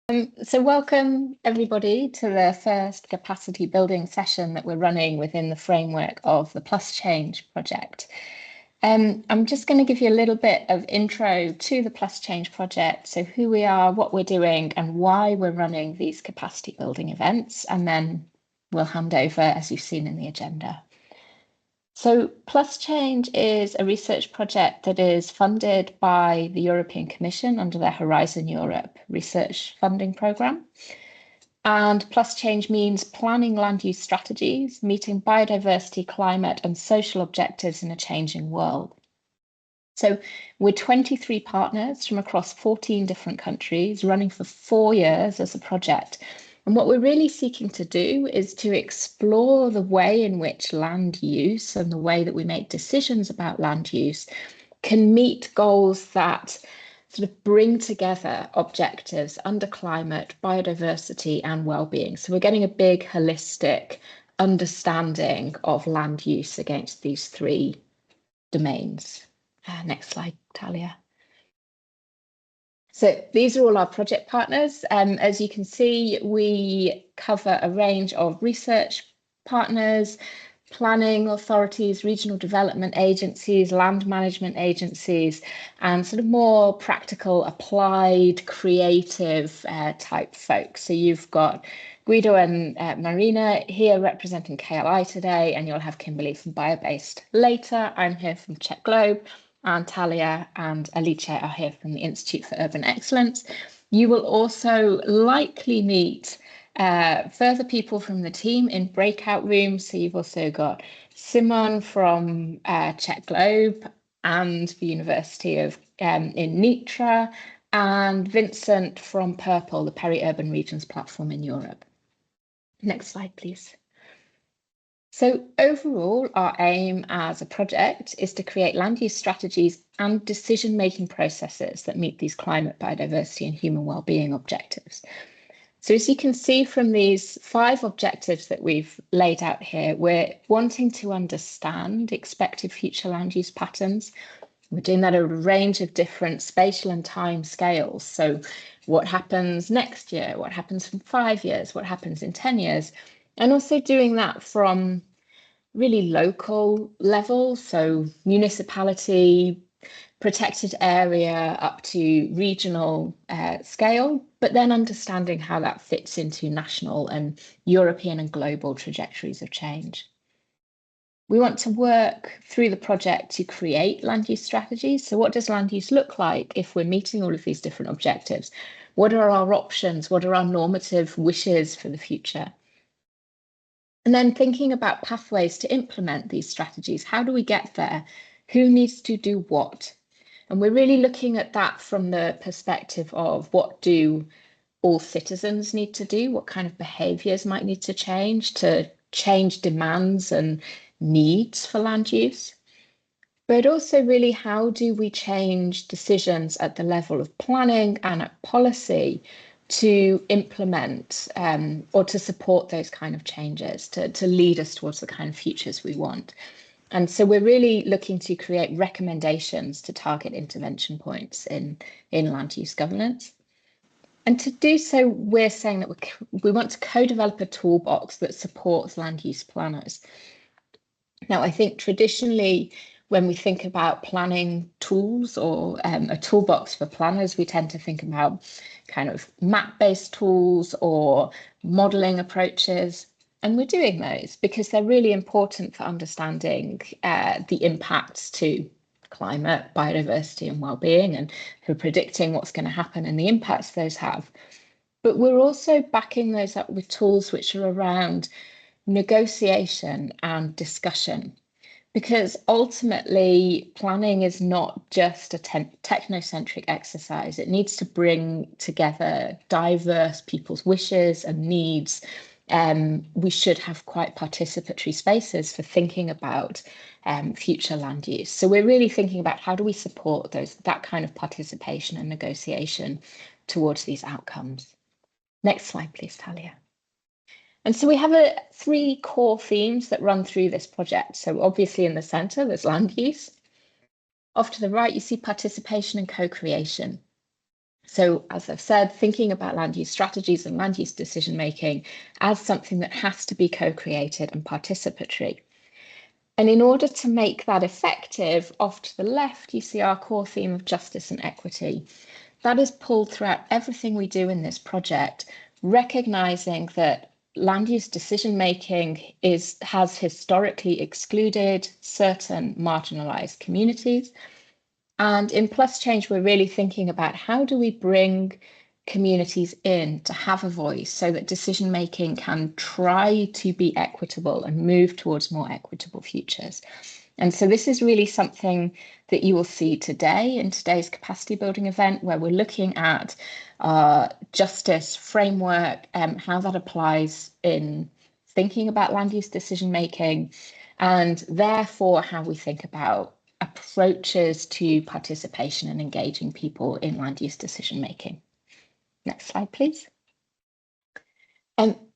So welcome everybody to the first capacity building session that we're running within the framework of the Plus Change project. I'm just going to give you a little bit of intro to the Plus Change project, so who we are, what we're doing, and why we're running these capacity building events, and then we'll hand over as you've seen in the agenda. So Plus Change is a research project that is funded by the European Commission under their Horizon Europe research funding programme. And Plus Change means planning land use strategies, meeting biodiversity, climate and social objectives in a changing world. So we're 23 partners from across 14 different countries running for 4 years as a project. And what we're really seeking to do is to explore the way in which land use and the way that we make decisions about land use can meet goals that sort of bring together objectives under climate, biodiversity and well-being. So we're getting a big holistic understanding of land use against these 3 domains. Next slide, Talia. So these are all our project partners. As you can see, we cover a range of research partners, planning authorities, regional development agencies, land management agencies, and sort of more practical, applied, creative type folks. So you've got Guido and Marina here representing KLI today, and you'll have Kimberly from Biobased later. I'm here from Czech Globe, and Talia and Alice are here from the Institute for Urban Excellence. You will also likely meet further people from the team in breakout rooms. So you've also got Simon from Czech Globe and the University of in Nitra, and Vincent from Purple, the Peri-Urban Regions platform in Europe. Next slide, please. So overall, our aim as a project is to create land use strategies and decision-making processes that meet these climate, biodiversity and human well-being objectives. So as you can see from these 5 objectives that we've laid out here, we're wanting to understand expected future land use patterns. We're doing that at a range of different spatial and time scales. So what happens next year? What happens in 5 years? What happens in 10 years? And also doing that from really local level, so municipality, protected area up to regional scale, but then understanding how that fits into national and European and global trajectories of change. We want to work through the project to create land use strategies. So what does land use look like if we're meeting all of these different objectives? What are our options? What are our normative wishes for the future? And then thinking about pathways to implement these strategies. How do we get there? Who needs to do what? And we're really looking at that from the perspective of what do all citizens need to do? What kind of behaviours might need to change demands and needs for land use? But also really, how do we change decisions at the level of planning and at policy to implement or to support those kind of changes, to lead us towards the kind of futures we want? And so we're really looking to create recommendations to target intervention points in land use governance. And to do so, we're saying that we want to co-develop a toolbox that supports land use planners. Now, I think traditionally, when we think about planning tools or a toolbox for planners, we tend to think about kind of map-based tools or modelling approaches. And we're doing those because they're really important for understanding the impacts to climate, biodiversity and well-being, and for predicting what's going to happen and the impacts those have. But we're also backing those up with tools which are around negotiation and discussion, because ultimately planning is not just a technocentric exercise. It needs to bring together diverse people's wishes and needs. We should have quite participatory spaces for thinking about future land use. So we're really thinking about how do we support that kind of participation and negotiation towards these outcomes. Next slide, please, Talia. And so we have 3 core themes that run through this project. So obviously in the centre, there's land use. Off to the right, you see participation and co-creation. So, as I've said, thinking about land use strategies and land use decision making as something that has to be co-created and participatory. And in order to make that effective, off to the left, you see our core theme of justice and equity. That is pulled throughout everything we do in this project, recognizing that land use decision making has historically excluded certain marginalized communities. And in Plus Change, we're really thinking about how do we bring communities in to have a voice so that decision making can try to be equitable and move towards more equitable futures. And so this is really something that you will see today in today's capacity building event, where we're looking at justice framework, how that applies in thinking about land use decision making, and therefore how we think about approaches to participation and engaging people in land use decision making. Next slide, please.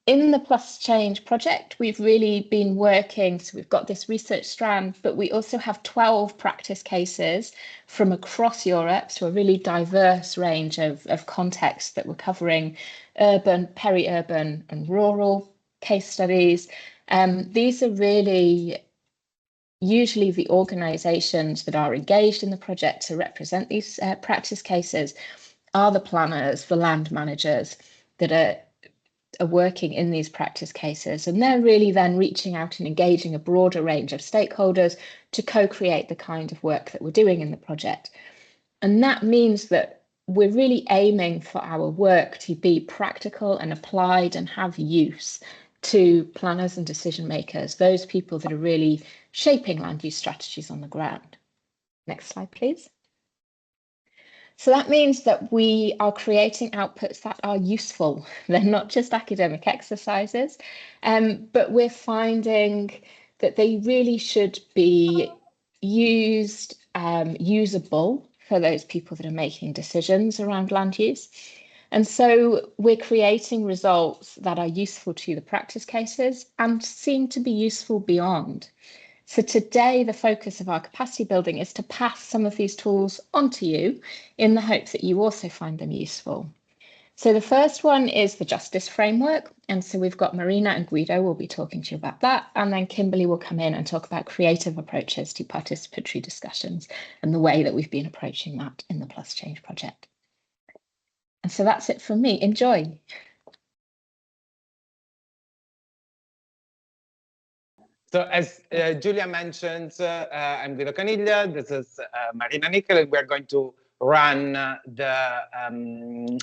In the Plus Change project, we've really been working, so we've got this research strand, but we also have 12 practice cases from across Europe, so a really diverse range of contexts that we're covering: urban, peri-urban and rural case studies. These are really usually the organisations that are engaged in the project to represent these practice cases are the planners, the land managers that are working in these practice cases. And they're really then reaching out and engaging a broader range of stakeholders to co-create the kind of work that we're doing in the project. And that means that we're really aiming for our work to be practical and applied and have use to planners and decision makers, those people that are really shaping land use strategies on the ground. Next slide, please. So that means that we are creating outputs that are useful. They're not just academic exercises, but we're finding that they really should be used, usable for those people that are making decisions around land use. And so we're creating results that are useful to the practice cases and seem to be useful beyond. So today, the focus of our capacity building is to pass some of these tools onto you in the hope that you also find them useful. So the first one is the justice framework. And so we've got Marina and Guido will be talking to you about that. And then Kimberly will come in and talk about creative approaches to participatory discussions and the way that we've been approaching that in the Plus Change project. And so that's it from me. Enjoy. So as Julia mentioned, I'm Guido Caniglia, this is Marina Nickel, and we're going to run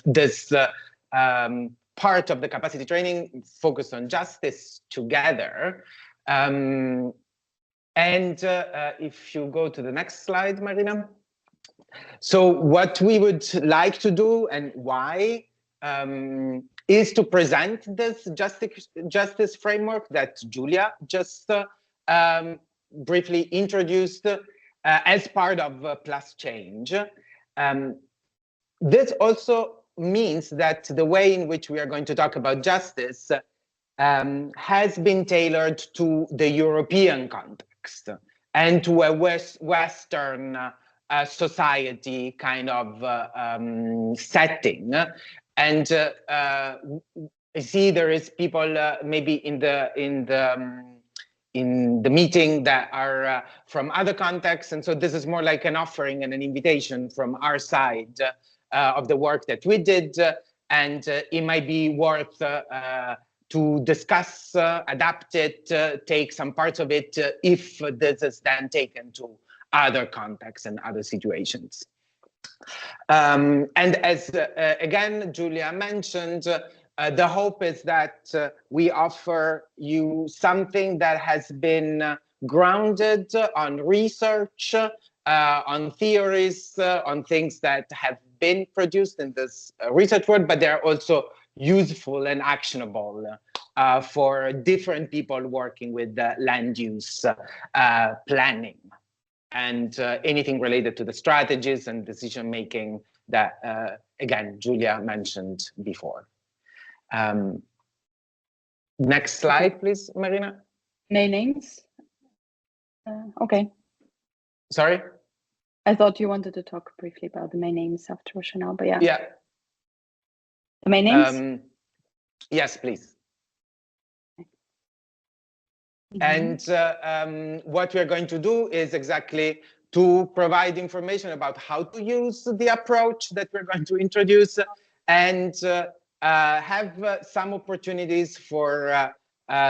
this part of the capacity training focused on justice together. And if you go to the next slide, Marina. So what we would like to do and why is to present this justice framework that Julia just briefly introduced as part of Plus Change. This also means that the way in which we are going to talk about justice has been tailored to the European context and to a Western society kind of setting. And I see there is people maybe in the meeting that are from other contexts, and so this is more like an offering and an invitation from our side of the work that we did, and it might be worth to discuss, adapt it, take some parts of it if this is then taken to other contexts and other situations. And as again Julia mentioned, the hope is that we offer you something that has been grounded on research, on theories, on things that have been produced in this research work, but they're also useful and actionable for different people working with land use planning and anything related to the strategies and decision making that, again, Julia mentioned before. Next slide, please, Marina. Names. Okay. Sorry? I thought you wanted to talk briefly about the main names after Chanel, but yeah. Yeah. meanings? Yes, please. Mm-hmm. And what we're going to do is exactly to provide information about how to use the approach that we're going to introduce, and have some opportunities for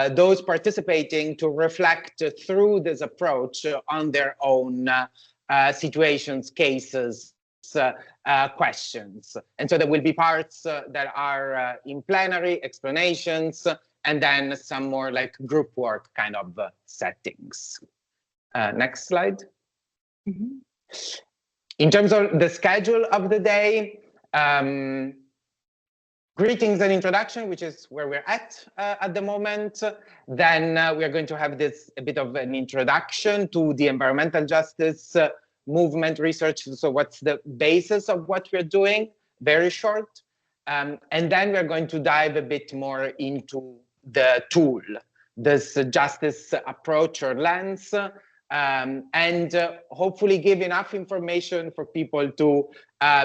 those participating to reflect through this approach on their own situations, cases, questions. And so there will be parts that are in plenary explanations, and then some more like group work kind of settings. Next slide. Mm-hmm. In terms of the schedule of the day, greetings and introduction, which is where we're at the moment. Then we're going to have this a bit of an introduction to the environmental justice movement research. So what's the basis of what we're doing? Very short. And then we're going to dive a bit more into the tool, this justice approach or lens, and hopefully give enough information for people to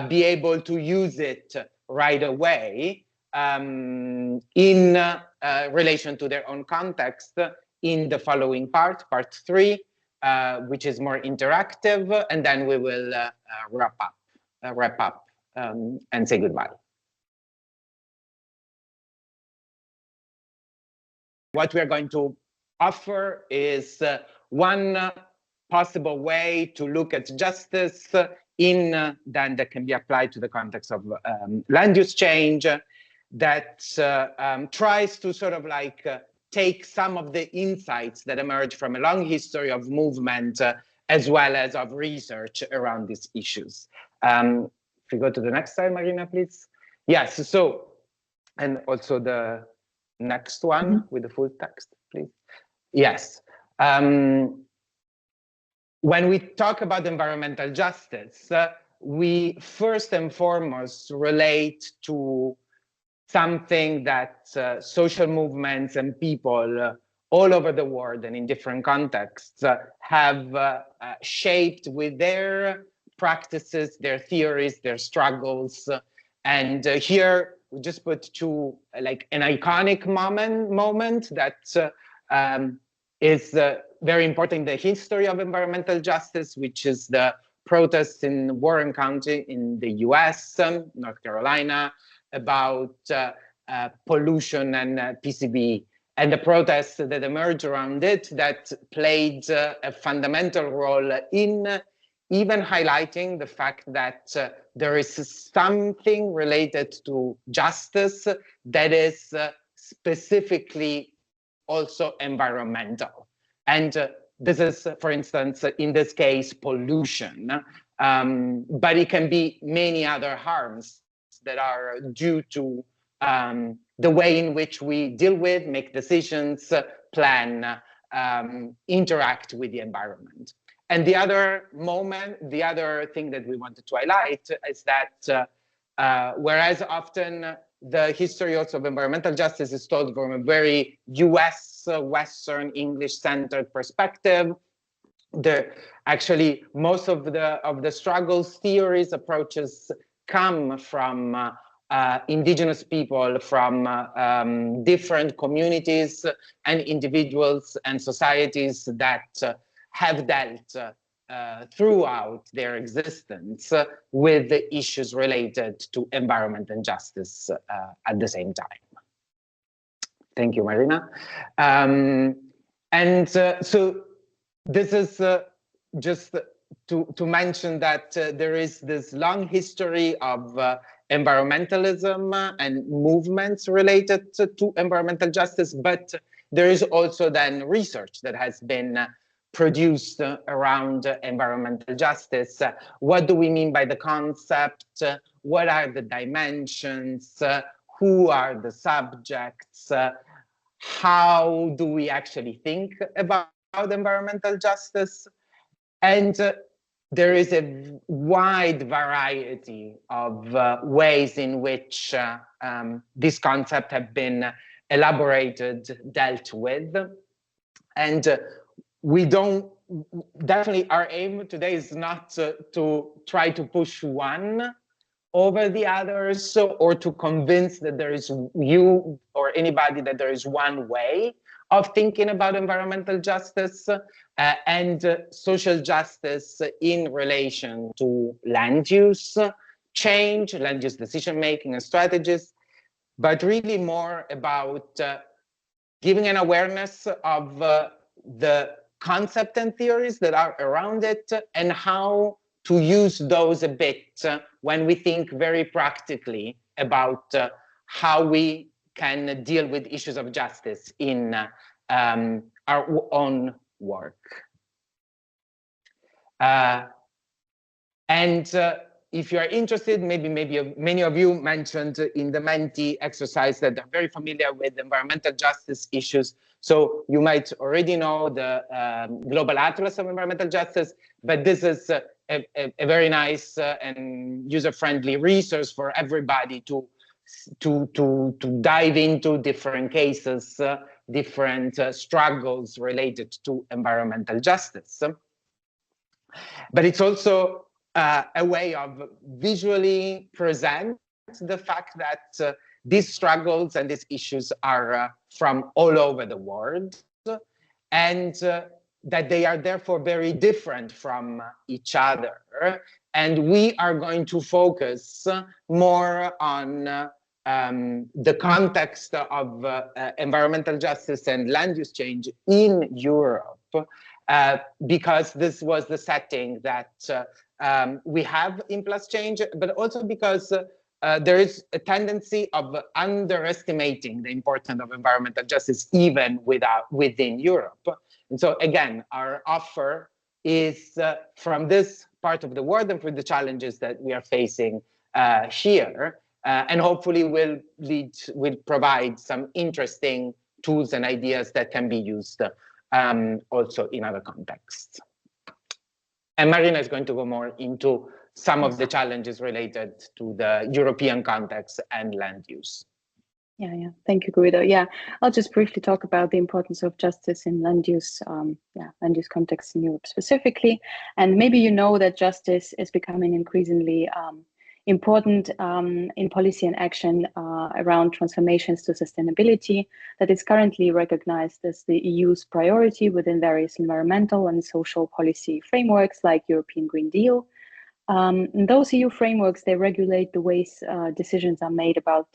be able to use it right away in relation to their own context in the following part 3, which is more interactive, and then we will wrap up and say goodbye. What we're going to offer is one possible way to look at justice then that can be applied to the context of land use change, that tries to sort of like take some of the insights that emerge from a long history of movement as well as of research around these issues. If you go to the next slide, Marina, please. Yes, so, and also the next one with the full text, please. Yes. When we talk about environmental justice, we first and foremost relate to something that social movements and people all over the world and in different contexts have shaped with their practices, their theories, their struggles. And here we just put two, like an iconic moment that is very important in the history of environmental justice, which is the protests in Warren County in the US, North Carolina, about pollution and PCB, and the protests that emerged around it that played a fundamental role in even highlighting the fact that there is something related to justice that is specifically also environmental. And this is, for instance, in this case, pollution, but it can be many other harms that are due to the way in which we deal with, make decisions, plan, interact with the environment. And the other thing that we wanted to highlight is that whereas often the history also of environmental justice is told from a very US, Western, English-centered perspective, actually most of the struggles, theories, approaches come from indigenous people, from different communities and individuals and societies that have dealt throughout their existence with the issues related to environment and justice at the same time. Thank you, Marina. So this is just to mention that there is this long history of environmentalism and movements related to environmental justice, but there is also then research that has been produced around environmental justice. What do we mean by the concept? What are the dimensions? Who are the subjects? How do we actually think about environmental justice? And there is a wide variety of ways in which this concept have been elaborated, dealt with. And we don't, definitely our aim today is not to try to push one over the others, or to convince that there is you or anybody that there is one way of thinking about environmental justice and social justice in relation to land use change, land use decision making and strategies, but really more about giving an awareness of the concept and theories that are around it and how to use those a bit when we think very practically about how we can deal with issues of justice in our own work. If you are interested, maybe many of you mentioned in the Menti exercise that are very familiar with environmental justice issues. So you might already know the Global Atlas of Environmental Justice, but this is a very nice and user-friendly resource for everybody to dive into different cases, different struggles related to environmental justice. But it's also a way of visually present the fact that these struggles and these issues are from all over the world, and that they are therefore very different from each other. And we are going to focus more on the context of environmental justice and land use change in Europe, because this was the setting that we have in Plus Change, but also because there is a tendency of underestimating the importance of environmental justice even within Europe. And so again, our offer is from this part of the world and for the challenges that we are facing here, and hopefully will provide some interesting tools and ideas that can be used also in other contexts. And Marina is going to go more into some of the challenges related to the European context and land use. Yeah. Thank you, Guido. Yeah, I'll just briefly talk about the importance of justice in land use, land use context in Europe specifically. And maybe you know that justice is becoming increasingly important in policy and action around transformations to sustainability that is currently recognized as the EU's priority within various environmental and social policy frameworks like European Green Deal. And those EU frameworks, they regulate the ways decisions are made about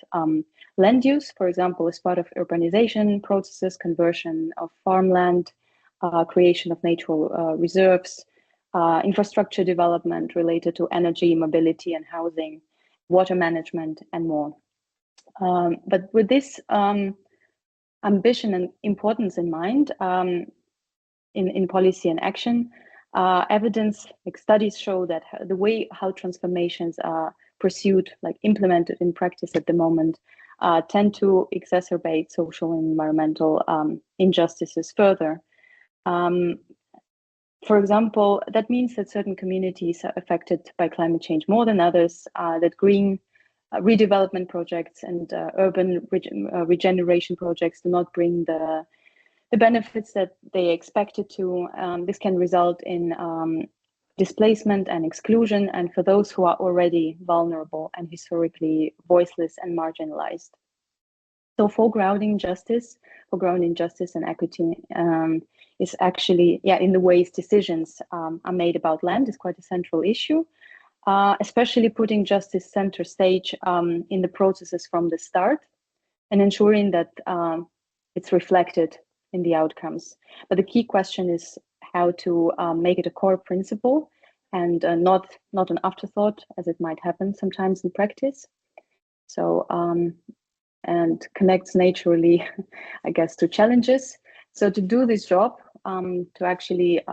land use, for example, as part of urbanization processes, conversion of farmland, creation of natural reserves, infrastructure development related to energy, mobility and housing, water management, and more. But with this ambition and importance in mind, in policy and action, evidence, like studies show that the way how transformations are pursued, like implemented in practice at the moment, tend to exacerbate social and environmental injustices further. For example, that means that certain communities are affected by climate change more than others, that green redevelopment projects and urban regeneration projects do not bring the benefits that they expected to. This can result in displacement and exclusion, and for those who are already vulnerable and historically voiceless and marginalized. So foregrounding justice and equity is actually, in the ways decisions are made about land is quite a central issue, especially putting justice center stage in the processes from the start and ensuring that it's reflected in the outcomes. But the key question is how to make it a core principle and not an afterthought, as it might happen sometimes in practice. So, and connects naturally, I guess, to challenges. So to do this job, to actually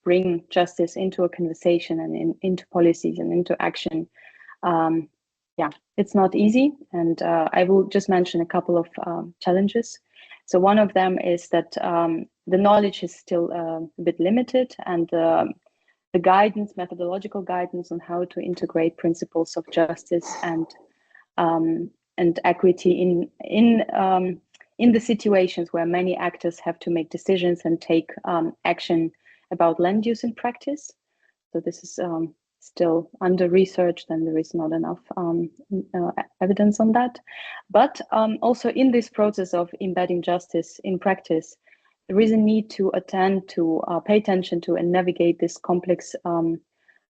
bring justice into a conversation and into policies and into action, it's not easy. And I will just mention a couple of challenges. So one of them is that the knowledge is still a bit limited, and the guidance, methodological guidance on how to integrate principles of justice and equity in the situations where many actors have to make decisions and take action about land use in practice. So this is still under researched and there is not enough evidence on that. But also in this process of embedding justice in practice, there is a need to attend to, pay attention to and navigate this complex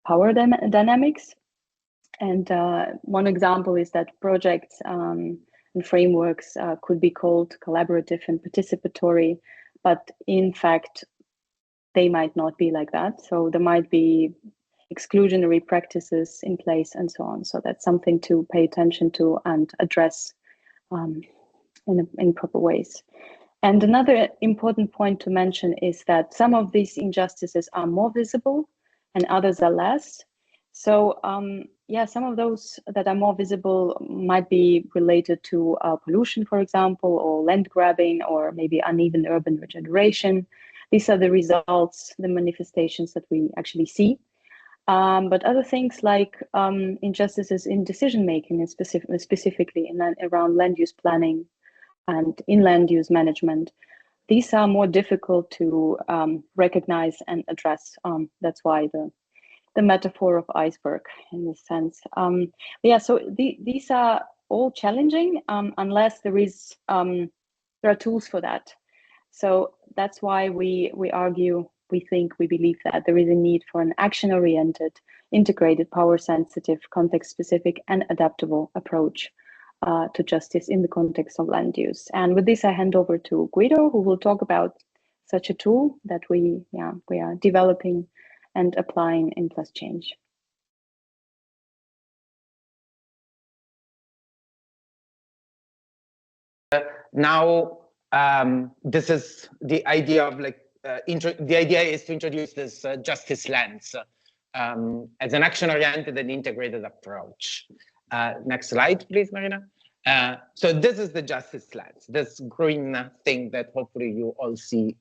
power dynamics. And one example is that projects and frameworks could be called collaborative and participatory, but in fact, they might not be like that. So there might be exclusionary practices in place and so on. So that's something to pay attention to and address in proper ways. And another important point to mention is that some of these injustices are more visible and others are less. So yeah, some of those that are more visible might be related to pollution, for example, or land grabbing, or maybe uneven urban regeneration. These are the results, the manifestations that we actually see. But other things like injustices in decision-making, and specifically around land use planning and in land use management, these are more difficult to recognize and address. That's why the metaphor of iceberg in this sense. Yeah, so these are all challenging unless there are tools for that. So that's why we argue, we believe that there is a need for an action-oriented, integrated, power-sensitive, context-specific, and adaptable approach to justice in the context of land use. And with this, I hand over to Guido, who will talk about such a tool that we are developing and applying in Plus Change. Now, this is the idea of like, the idea is to introduce this justice lens as an action-oriented and integrated approach. Next slide, please, Marina. So this is the justice lens, this green thing that hopefully you all see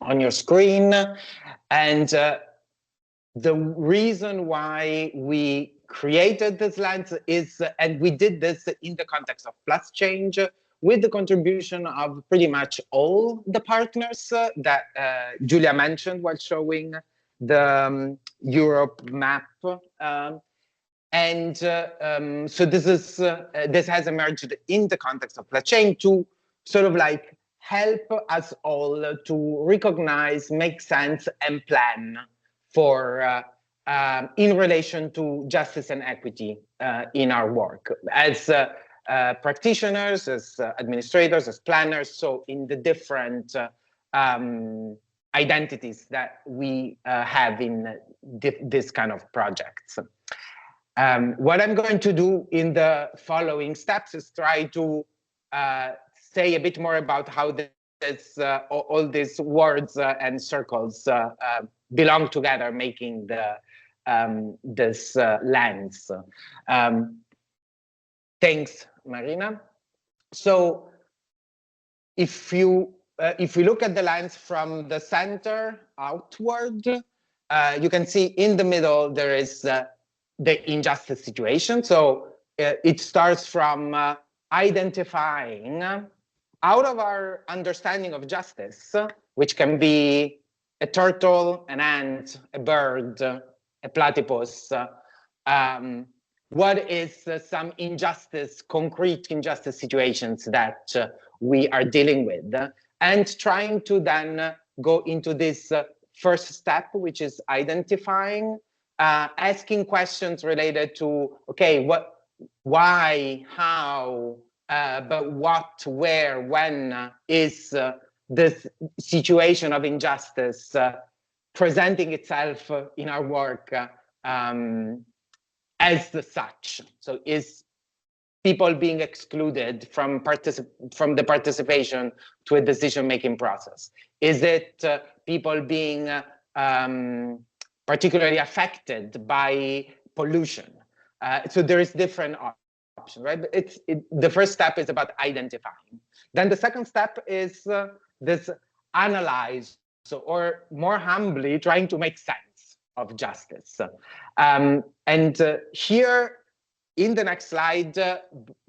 on your screen. And the reason why we created this lens is, and we did this in the context of Plus Change, with the contribution of pretty much all the partners that Julia mentioned while showing the Europe map. And so this has emerged in the context of Plus Change to sort of like help us all to recognize, make sense, and plan for in relation to justice and equity in our work as practitioners, as administrators, as planners, so in the different identities that we have in this kind of projects. What I'm going to do in the following steps is try to say a bit more about how this, all these words and circles belong together, making the this lens. Thanks, Marina. So if we look at the lens from the center outward, you can see in the middle there is the injustice situation. So it starts from identifying out of our understanding of justice, which can be a turtle, an ant, a bird, a platypus, what is some injustice, concrete injustice situations that we are dealing with, and trying to then go into this first step, which is identifying, asking questions related to, okay, what, why, how, but what, where, when is this situation of injustice presenting itself in our work as such. So is people being excluded from the participation to a decision-making process? Is it people being particularly affected by pollution? So there is different options, right? But the first step is about identifying. Then the second step is this analyze, so, or more humbly, trying to make sense of justice. And here in the next slide,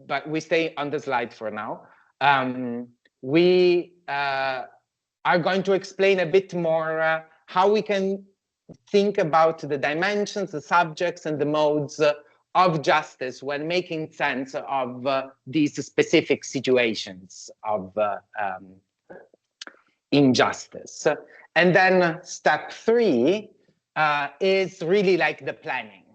but we stay on the slide for now, we are going to explain a bit more how we can think about the dimensions, the subjects, and the modes of justice when making sense of these specific situations of injustice. And then step 3 is really like the planning,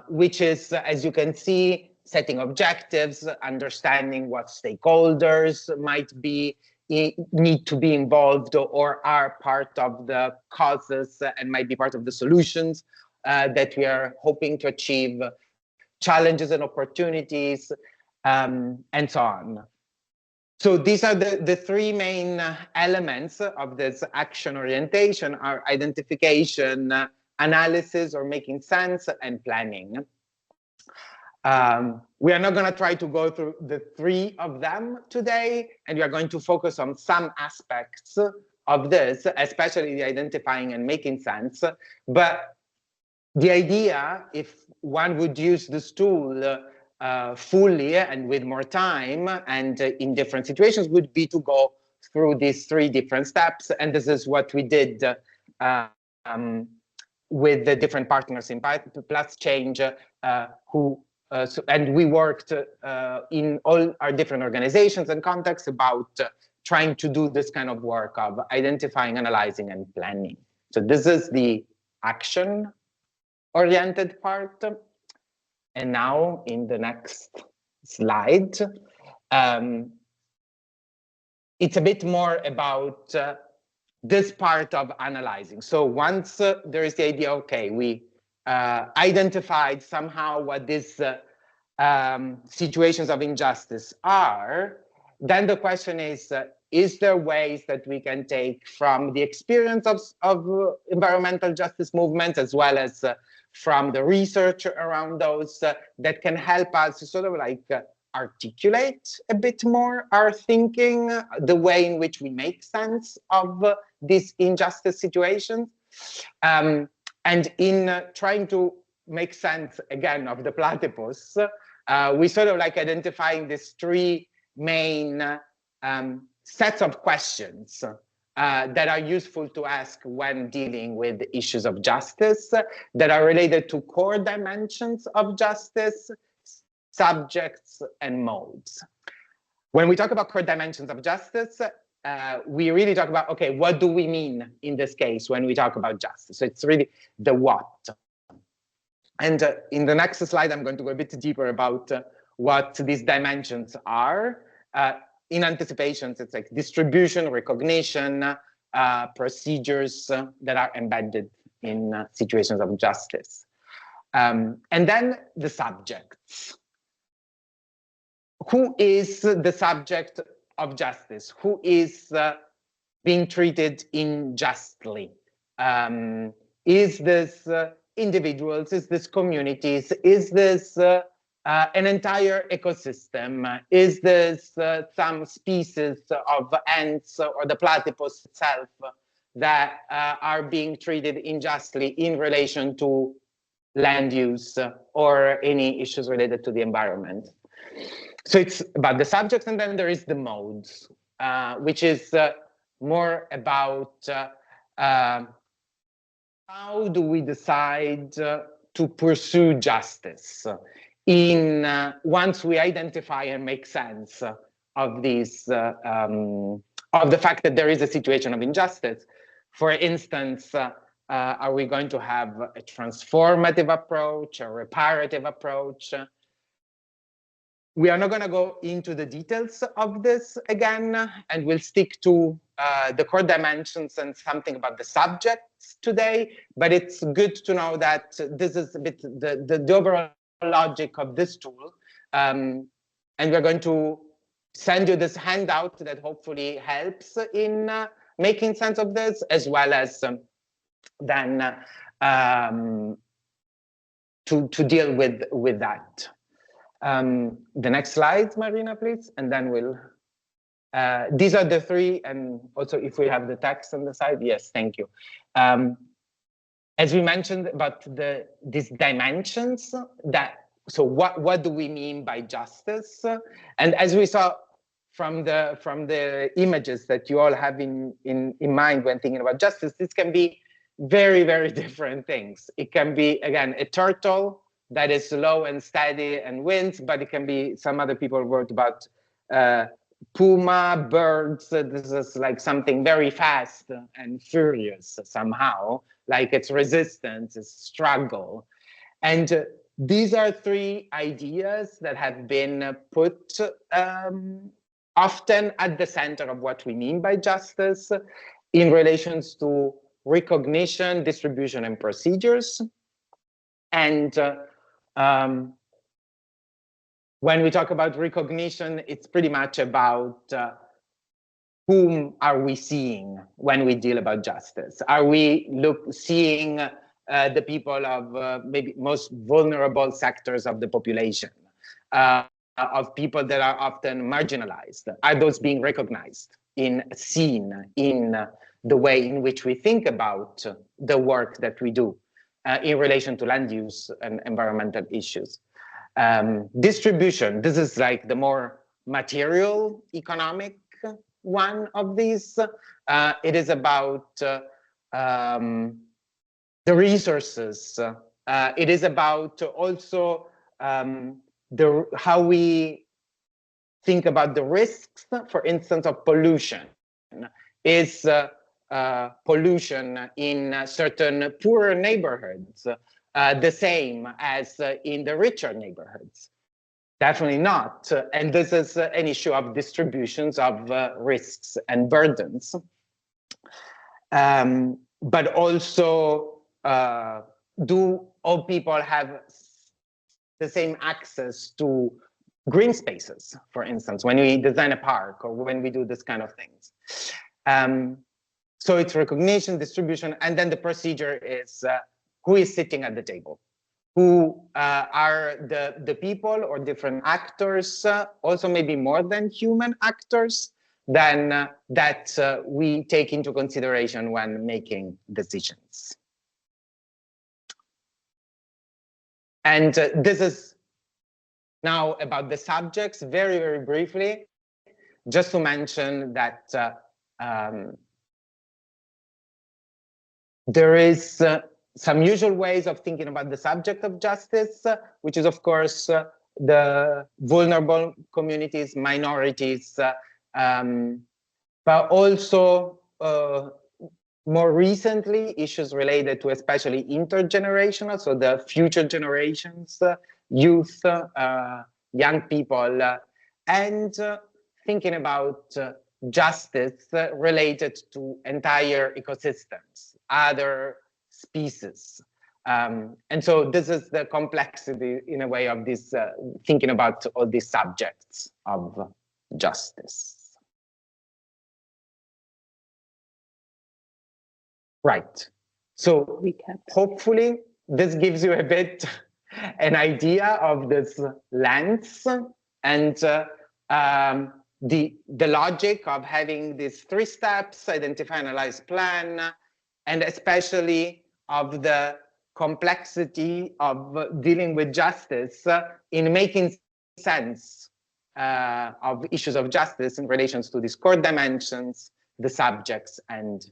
which is, as you can see, setting objectives, understanding what stakeholders might be need to be involved or are part of the causes and might be part of the solutions that we are hoping to achieve, challenges and opportunities, and so on. So these are the 3 main elements of this action orientation: are identification, analysis or making sense, and planning. We are not going to try to go through the 3 of them today, and we are going to focus on some aspects of this, especially the identifying and making sense. But the idea, if one would use this tool fully and with more time and in different situations, would be to go through these 3 different steps. And this is what we did with the different partners in Plus Change, and we worked in all our different organizations and contexts about trying to do this kind of work of identifying, analyzing, and planning. So this is the action-oriented part. And now in the next slide, it's a bit more about this part of analyzing. So once there is the idea, okay, we identified somehow what these situations of injustice are, then the question is there ways that we can take from the experience of environmental justice movements, as well as from the research around those, that can help us sort of like articulate a bit more our thinking, the way in which we make sense of these injustice situations. And in trying to make sense again of the platypus, we sort of like identifying these 3 main sets of questions that are useful to ask when dealing with issues of justice, that are related to core dimensions of justice, subjects, and modes. When we talk about core dimensions of justice, we really talk about, okay, what do we mean in this case when we talk about justice? So it's really the what. And in the next slide, I'm going to go a bit deeper about what these dimensions are. In anticipations, it's like distribution, recognition, procedures that are embedded in situations of justice. And then the subjects. Who is the subject of justice? Who is being treated unjustly? Is this individuals? Is this communities? Is this an entire ecosystem? Is this some species of ants or the platypus itself that are being treated unjustly in relation to land use or any issues related to the environment? So it's about the subjects, and then there is the modes, which is more about how do we decide to pursue justice in once we identify and make sense of these of the fact that there is a situation of injustice. For instance, are we going to have a transformative approach, a reparative approach? We are not going to go into the details of this again, and we'll stick to the core dimensions and something about the subjects today. But it's good to know that this is a bit the overall logic of this tool. And we're going to send you this handout that hopefully helps in making sense of this, as well as then to deal with that. The next slide, Marina, please, and then we'll. These are the 3, and also if we have the text on the side, yes, thank you. As we mentioned about these dimensions, so what do we mean by justice? And as we saw from the images that you all have in mind when thinking about justice, this can be very, very different things. It can be, again, a turtle that is slow and steady and wins, but it can be, some other people wrote about puma, birds. This is like something very fast and furious somehow, like it's resistance, it's struggle. And these are three ideas that have been put often at the center of what we mean by justice in relations to recognition, distribution, and procedures. And when we talk about recognition, it's pretty much about whom are we seeing when we deal about justice? Are we seeing the people of maybe most vulnerable sectors of the population, of people that are often marginalized? Are those being recognized, seen in the way in which we think about the work that we do in relation to land use and environmental issues? Distribution, this is like the more material economic one of these. It is about the resources. It is about also how we think about the risks, for instance, of pollution. Is pollution in certain poorer neighborhoods the same as in the richer neighborhoods? Definitely not. And this is an issue of distributions of risks and burdens. But also, do all people have the same access to green spaces, for instance, when we design a park or when we do this kind of things? So it's recognition, distribution, and then the procedure is who is sitting at the table? Who are the people or different actors, also maybe more than human actors, that we take into consideration when making decisions. And this is now about the subjects, very, very briefly, just to mention that there is some usual ways of thinking about the subject of justice, which is, of course, the vulnerable communities, minorities, but also more recently, issues related to especially intergenerational, so the future generations, youth, young people, and thinking about justice related to entire ecosystems, other species. And so this is the complexity, in a way, of this thinking about all these subjects of justice. Right. So hopefully this gives you a bit an idea of this lens and the logic of having these 3 steps: identify, analyze, plan, and especially of the complexity of dealing with justice in making sense of issues of justice in relations to these core dimensions, the subjects, and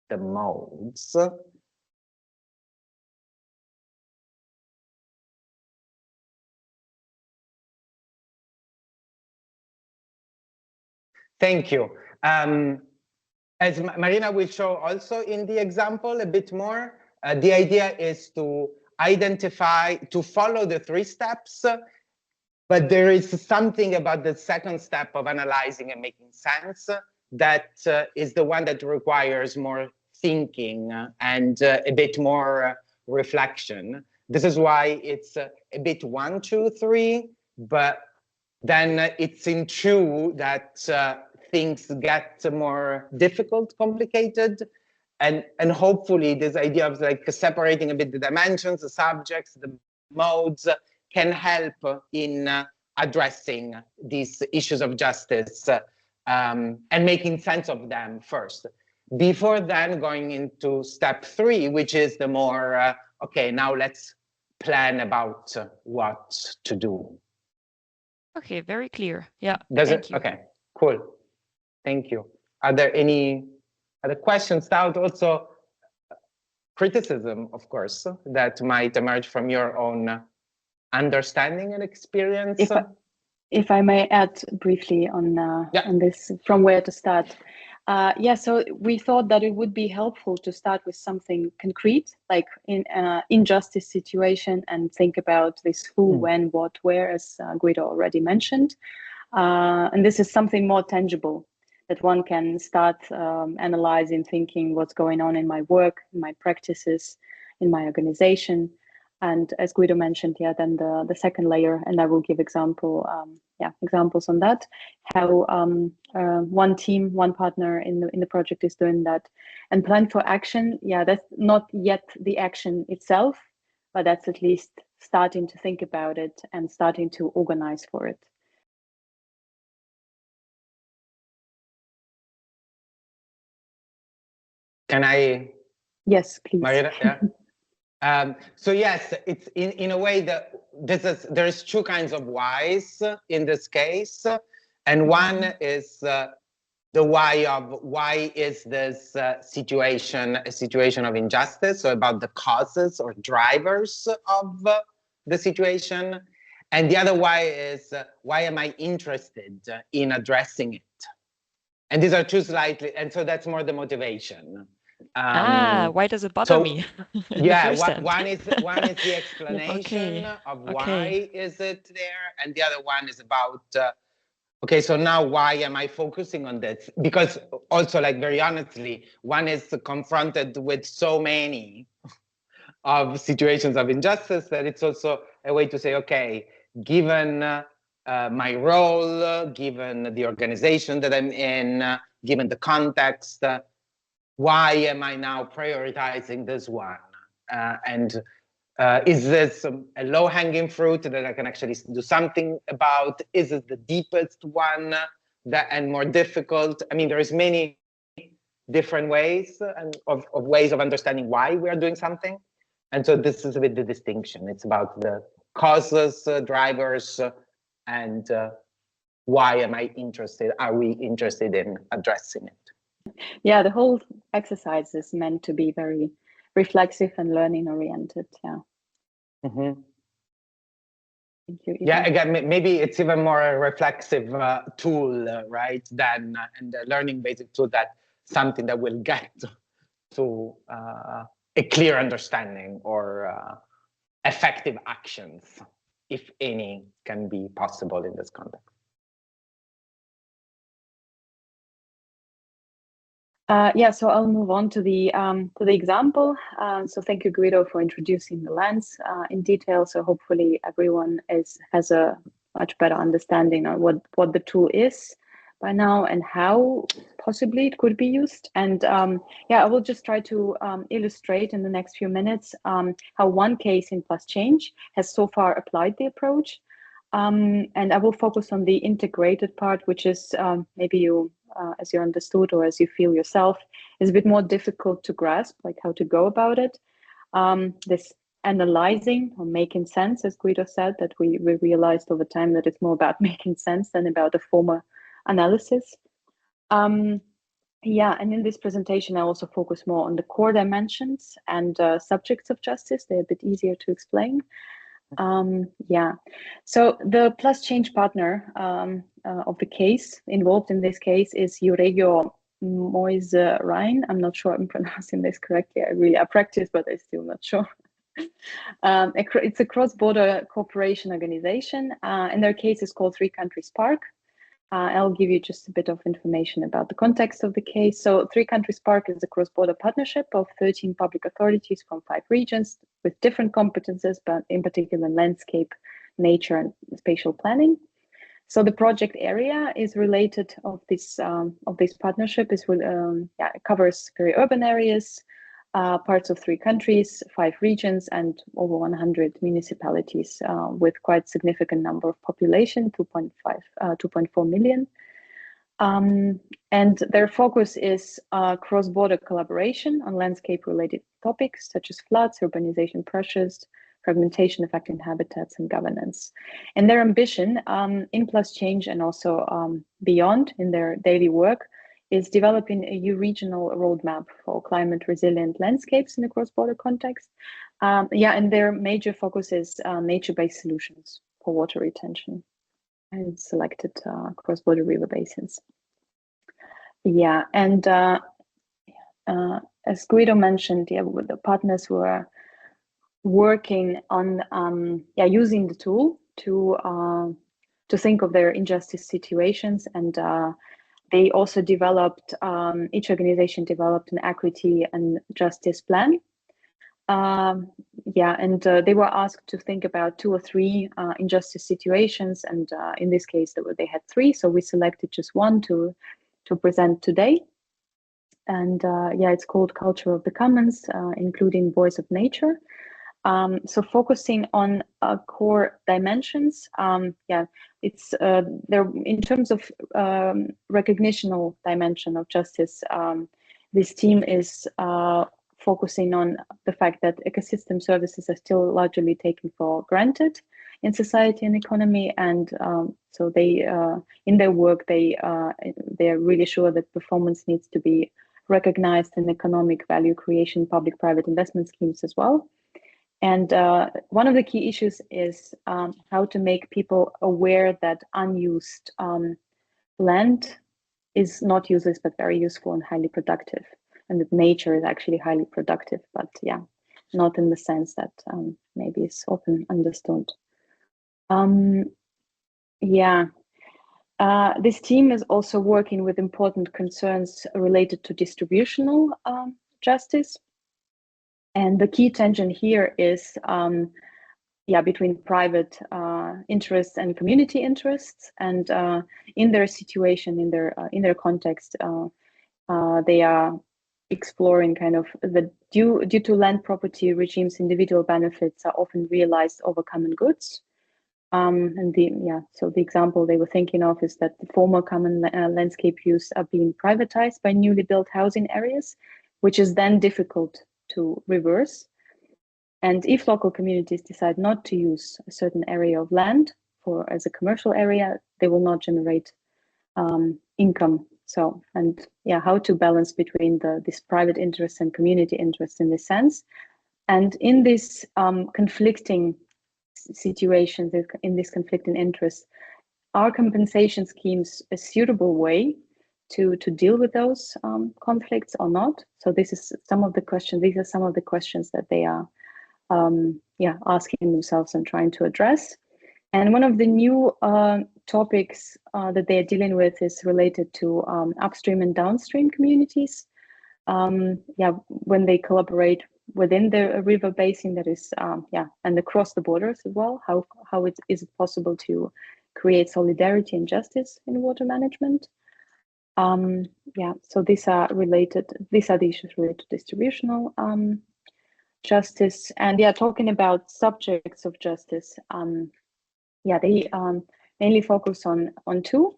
the modes. Thank you. As Marina will show also in the example a bit more, the idea is to identify, to follow the 3 steps, but there is something about the second step of analyzing and making sense that is the one that requires more thinking and a bit more reflection. This is why it's a bit 1, 2, 3, but then it's in 2 that things get more difficult, complicated, and hopefully this idea of like separating a bit the dimensions, the subjects, the modes can help in addressing these issues of justice and making sense of them first, before then going into step 3, which is the more, okay, now let's plan about what to do. Okay, very clear. Yeah, thank you. Okay, cool. Thank you. Are there any other questions? Doubt also, criticism, of course, that might emerge from your own understanding and experience. If I may add briefly on this, from where to start. So we thought that it would be helpful to start with something concrete, like in an injustice situation, and think about this who, when, what, where, as Guido already mentioned. And this is something more tangible that one can start analyzing, thinking what's going on in my work, in my practices, in my organization. And as Guido mentioned, then the second layer, and I will give examples on that, how one team, one partner in the project is doing that, and plan for action. That's not yet the action itself, but that's at least starting to think about it and starting to organize for it. Can I? Yes, please. Marina, yeah. So yes, it's in a way that there's two kinds of whys in this case, and one is the why of why is this situation a situation of injustice, so about the causes or drivers of the situation, and the other why is why am I interested in addressing it, and these are two slightly, and so that's more the motivation. Why does it bother me? Yeah, one is the explanation of why is it there, and the other one is about okay, so now why am I focusing on this? Because also, like, very honestly, one is confronted with so many of situations of injustice that it's also a way to say, okay, given my role, given the organization that I'm in, given the context, why am I now prioritizing this one? And is this a low-hanging fruit that I can actually do something about? Is it the deepest one and more difficult? I mean, there's many different ways and of ways of understanding why we are doing something. And so this is a bit the distinction. It's about the causes, drivers, and why am I interested? Are we interested in addressing it? Yeah, the whole exercise is meant to be very reflexive and learning oriented. Yeah. Mm-hmm. Thank you. Yeah, again, maybe it's even more a reflexive tool, right? Than and a learning basic tool, that something that will get to a clear understanding or effective actions, if any, can be possible in this context. So I'll move on to the example. So thank you, Guido, for introducing the lens in detail. So hopefully everyone has a much better understanding on what the tool is by now and how possibly it could be used. And I will just try to illustrate in the next few minutes how one case in Plus Change has so far applied the approach. And I will focus on the integrated part, which is maybe you, as you understood or as you feel yourself, is a bit more difficult to grasp, like how to go about it. This analyzing or making sense, as Guido said, that we realized over time that it's more about making sense than about a formal analysis. And in this presentation, I also focus more on the core dimensions and subjects of justice. They're a bit easier to explain. So the Plus Change partner of the case involved in this case is Euregio Moise Rhein. I'm not sure I'm pronouncing this correctly. I practice, but I'm still not sure. It's a cross-border cooperation organization, and their case is called Three Countries Park. I'll give you just a bit of information about the context of the case. So Three Countries Park is a cross-border partnership of 13 public authorities from 5 regions with different competences, but in particular landscape, nature, and spatial planning. So the project area is related of this partnership is with it covers very urban areas, parts of 3 countries, 5 regions, and over 100 municipalities with quite significant number of population, 2.4 million. And their focus is cross-border collaboration on landscape-related topics such as floods, urbanization pressures, fragmentation affecting habitats, and governance. And their ambition in Plus Change and also beyond in their daily work is developing a EU-regional roadmap for climate-resilient landscapes in a cross-border context. And their major focus is nature-based solutions for water retention and selected cross-border river basins. Yeah, and as Guido mentioned, with the partners were working on using the tool to think of their injustice situations, and they also developed, each organization developed an equity and justice plan. They were asked to think about 2 or 3 injustice situations, and in this case they had 3, so we selected just one to present today. And it's called Culture of the Commons, including Voice of Nature. So focusing on core dimensions, it's there in terms of recognitional dimension of justice. This team is focusing on the fact that ecosystem services are still largely taken for granted in society and economy, and so they in their work they're really sure that performance needs to be recognized in economic value creation, public-private investment schemes as well. And one of the key issues is how to make people aware that unused land is not useless, but very useful and highly productive, and that nature is actually highly productive, but not in the sense that maybe is often understood. This team is also working with important concerns related to distributional justice. And the key tension here is between private interests and community interests. And in their situation, in their context, they are exploring kind of the due to land property regimes, individual benefits are often realized over common goods. So the example they were thinking of is that the former common landscape use are being privatized by newly built housing areas, which is then difficult to reverse. And if local communities decide not to use a certain area of land as a commercial area, they will not generate income. So, how to balance between this private interest and community interest in this sense. And in this conflicting situations, in this conflicting interests, are compensation schemes a suitable way to deal with those conflicts or not? So this is some of the questions. These are some of the questions that they are asking themselves and trying to address. And one of the new topics that they are dealing with is related to upstream and downstream communities. When they collaborate within the river basin, that is, and across the borders as well. How is it possible to create solidarity and justice in water management? So these are the issues related to distributional justice. And talking about subjects of justice, they mainly focus on 2.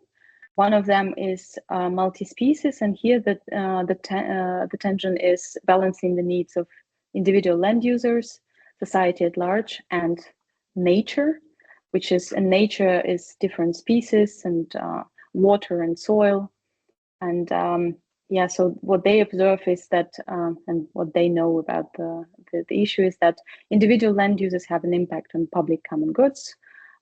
One of them is multi-species, and here the tension is balancing the needs of individual land users, society at large, and nature, nature is different species and water and soil. And so what they observe is that, and what they know about the issue is that individual land users have an impact on public common goods.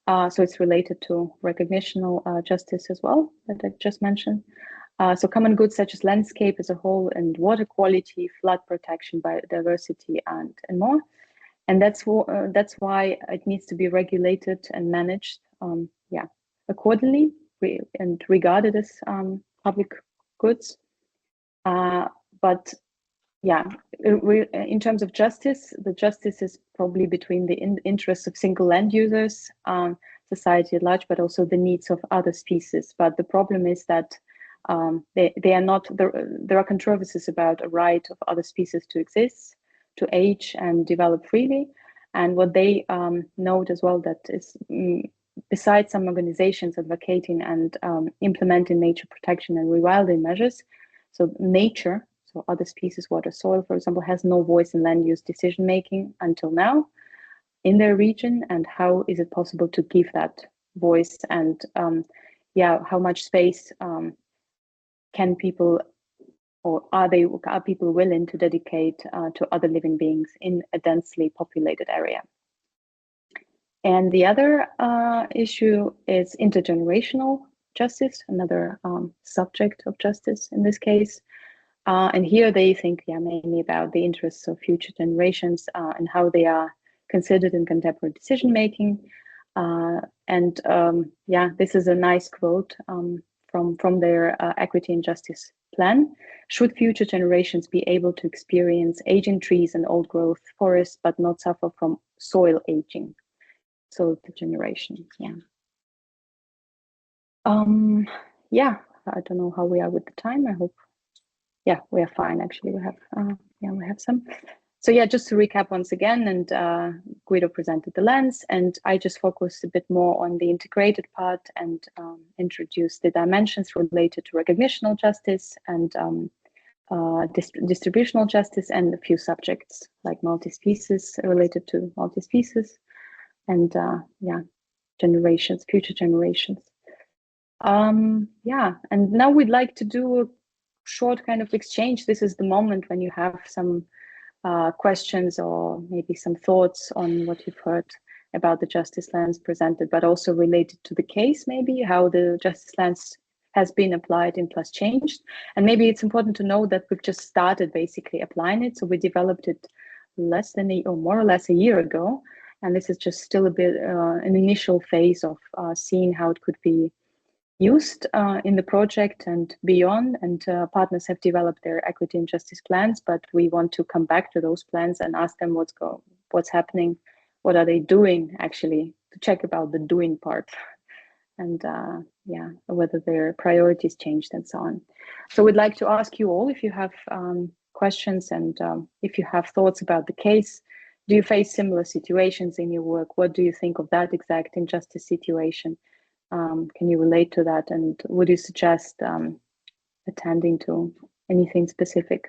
So it's related to recognitional justice as well, that I just mentioned. So common goods such as landscape as a whole and water quality, flood protection, biodiversity, and more. And that's why it needs to be regulated and managed accordingly and regarded as public goods. But in terms of justice, the justice is probably between the interests of single land users, society at large, but also the needs of other species. But the problem is that they are not. There are controversies about a right of other species to exist, to age and develop freely. And what they note as well, that is, besides some organizations advocating and implementing nature protection and rewilding measures, so nature, so other species, water, soil, for example, has no voice in land use decision making until now in their region. And how is it possible to give that voice? And how much space can people, or are people willing to dedicate to other living beings in a densely populated area? And the other issue is intergenerational justice, another subject of justice in this case. And here they think, mainly about the interests of future generations and how they are considered in contemporary decision making. This is a nice quote from their equity and justice plan. Should future generations be able to experience aging trees and old growth forests, but not suffer from soil aging? So the generation, I don't know how we are with the time. I hope, we are fine. Actually, we have some. So just to recap once again, and Guido presented the lens, and I just focused a bit more on the integrated part and introduced the dimensions related to recognitional justice and distributional justice, and a few subjects like multi-species related to multi-species, and generations, future generations. And now we'd like to do a short kind of exchange. This is the moment when you have some questions or maybe some thoughts on what you've heard about the justice lens presented, but also related to the case, maybe how the justice lens has been applied in Plus Changed. And maybe it's important to know that we've just started basically applying it. So we developed it more or less a year ago. And this is just still a bit an initial phase of seeing how it could be used in the project and beyond. And partners have developed their equity and justice plans, but we want to come back to those plans and ask them what's happening, what are they doing actually, to check about the doing part, and whether their priorities changed and so on. So we'd like to ask you all if you have questions, and if you have thoughts about the case. Do you face similar situations in your work? What do you think of that exact injustice situation? Can you relate to that? And would you suggest attending to anything specific?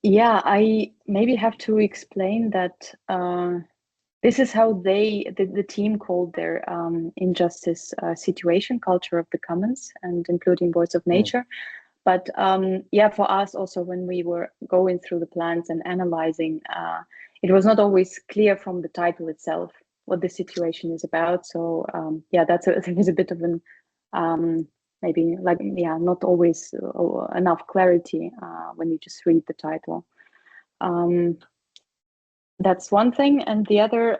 I maybe have to explain that this is how the team called their injustice situation, culture of the commons, and including voice of nature. But for us also, when we were going through the plans and analyzing, it was not always clear from the title itself what the situation is about. So that's I think is a bit of an not always enough clarity when you just read the title. That's one thing, and the other.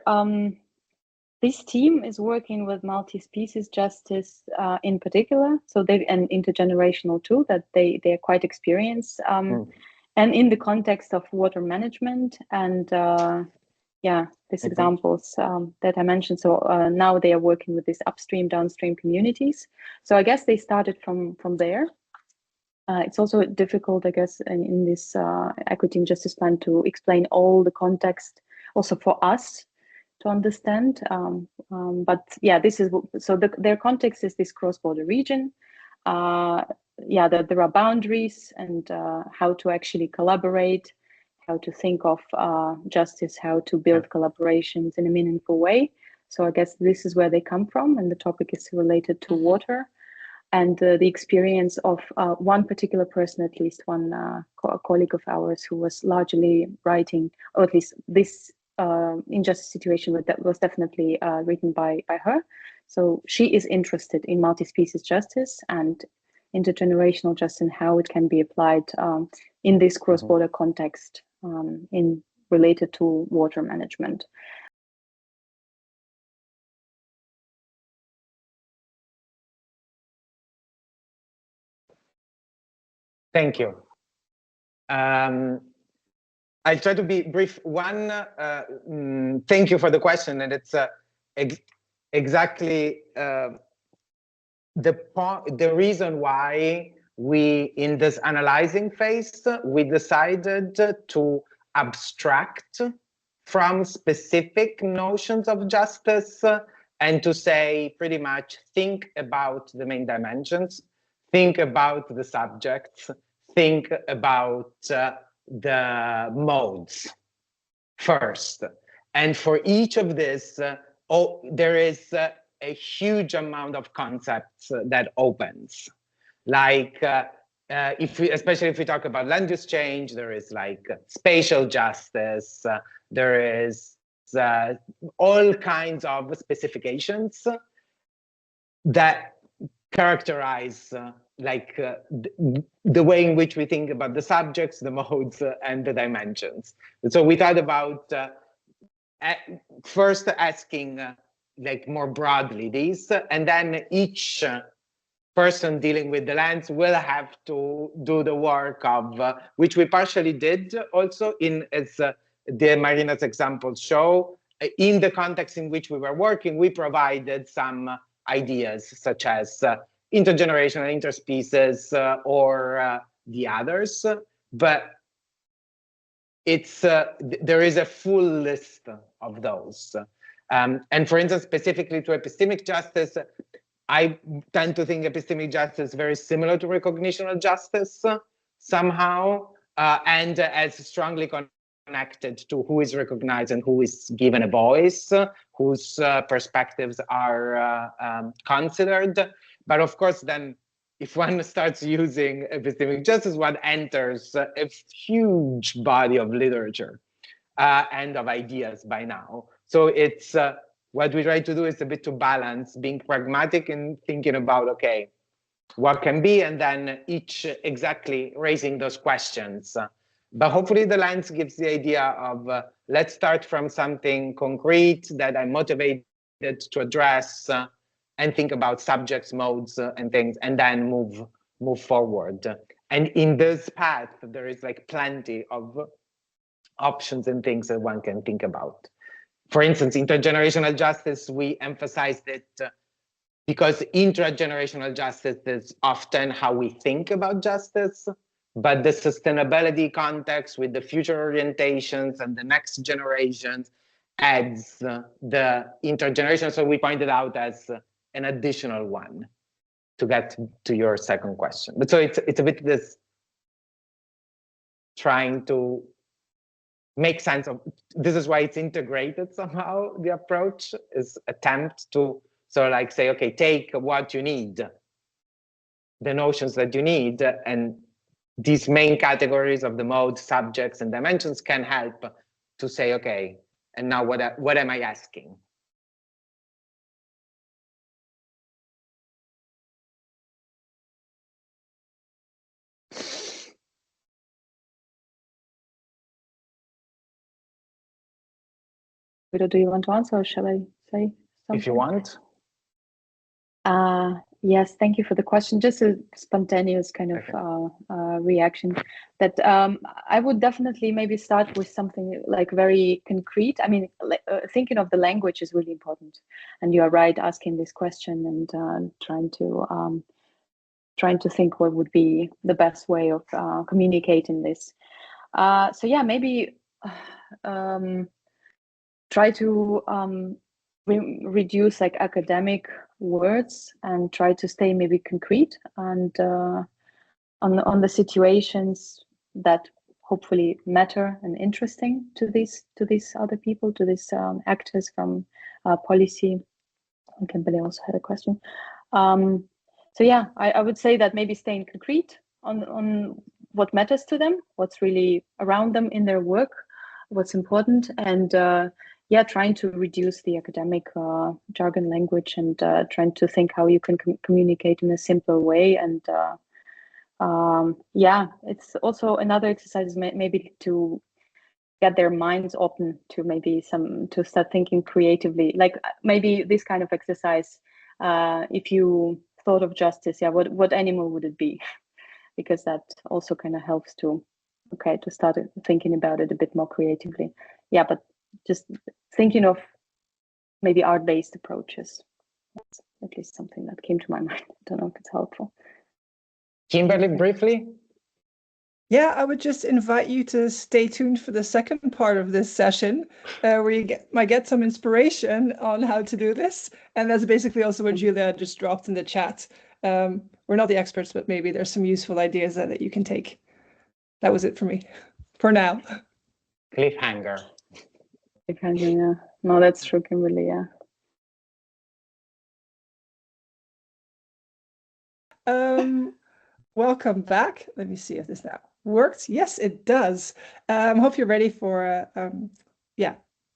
This team is working with multi-species justice in particular, so and intergenerational too, that they're quite experienced, and in the context of water management and these examples that I mentioned. So now they are working with these upstream, downstream communities. So I guess they started from there. It's also difficult, I guess, in this equity and justice plan to explain all the context, also for us to understand, but this is so their context is this cross-border region. That there are boundaries, and how to actually collaborate, how to think of justice, how to build collaborations in a meaningful way. So I guess this is where they come from, and the topic is related to water, and the experience of one particular person, at least one colleague of ours, who was largely writing, or at least this injustice situation that was definitely written by her. So she is interested in multi-species justice and intergenerational justice, and how it can be applied in this cross-border context in related to water management. Thank you. I'll try to be brief. One, thank you for the question, and it's exactly the reason why we, in this analyzing phase, we decided to abstract from specific notions of justice and to say pretty much think about the main dimensions, think about the subjects, think about the modes first. And for each of this, there is a huge amount of concepts that opens. Like, especially if we talk about land use change, there is like spatial justice, there is all kinds of specifications that characterize the way in which we think about the subjects, the modes, and the dimensions. And so we thought about first asking like more broadly these, and then each person dealing with the lands will have to do the work of, which we partially did also as the Marina's examples show. In the context in which we were working, we provided some ideas such as intergenerational, interspecies, or the others, but there is a full list of those. And for instance, specifically to epistemic justice, I tend to think epistemic justice is very similar to recognitional justice somehow, and as strongly connected to who is recognized and who is given a voice, whose perspectives are considered. But of course, then if one starts using epistemic justice, one enters a huge body of literature and of ideas by now. So it's what we try to do is a bit to balance being pragmatic and thinking about, okay, what can be, and then each exactly raising those questions. But hopefully the lens gives the idea of let's start from something concrete that I'm motivated to address and think about subjects, modes, and things, and then move forward. And in this path, there is like plenty of options and things that one can think about. For instance, intergenerational justice, we emphasized it because intragenerational justice is often how we think about justice, but the sustainability context with the future orientations and the next generations adds the intergenerational. So we pointed out as an additional one to get to your second question. But so it's a bit this trying to make sense of, this is why it's integrated somehow. The approach is attempt to sort of like say, okay, take what you need, the notions that you need, and these main categories of the mode, subjects, and dimensions can help to say, okay, and now what am I asking? Do you want to answer, or shall I say something? If you want. Yes, thank you for the question. Just a spontaneous kind of reaction that I would definitely maybe start with something like very concrete. I mean, thinking of the language is really important, and you are right asking this question and trying to think what would be the best way of communicating this. So yeah, maybe try to reduce like academic words and try to stay maybe concrete and on the situations that hopefully matter and interesting to these other people, to these actors from policy. And Kimberly also had a question. So yeah, I would say that maybe staying concrete on what matters to them, what's really around them in their work, what's important, and yeah, trying to reduce the academic jargon language and trying to think how you can communicate in a simpler way. And yeah, it's also another exercise maybe to get their minds open to maybe to start thinking creatively. Like maybe this kind of exercise, if you thought of justice, yeah, what animal would it be? Because that also kind of helps to start thinking about it a bit more creatively. Yeah, but just thinking of maybe art-based approaches. That's at least something that came to my mind. I don't know if it's helpful. Kimberly, briefly? Yeah, I would just invite you to stay tuned for the second part of this session, where you might get some inspiration on how to do this. And that's basically also what Julia just dropped in the chat. We're not the experts, but maybe there's some useful ideas that you can take. That was it for me, for now. Cliffhanger. Yeah. No, that's true, Kimberly. Yeah. Welcome back. Let me see if this now works. Yes, it does. Hope you're ready for a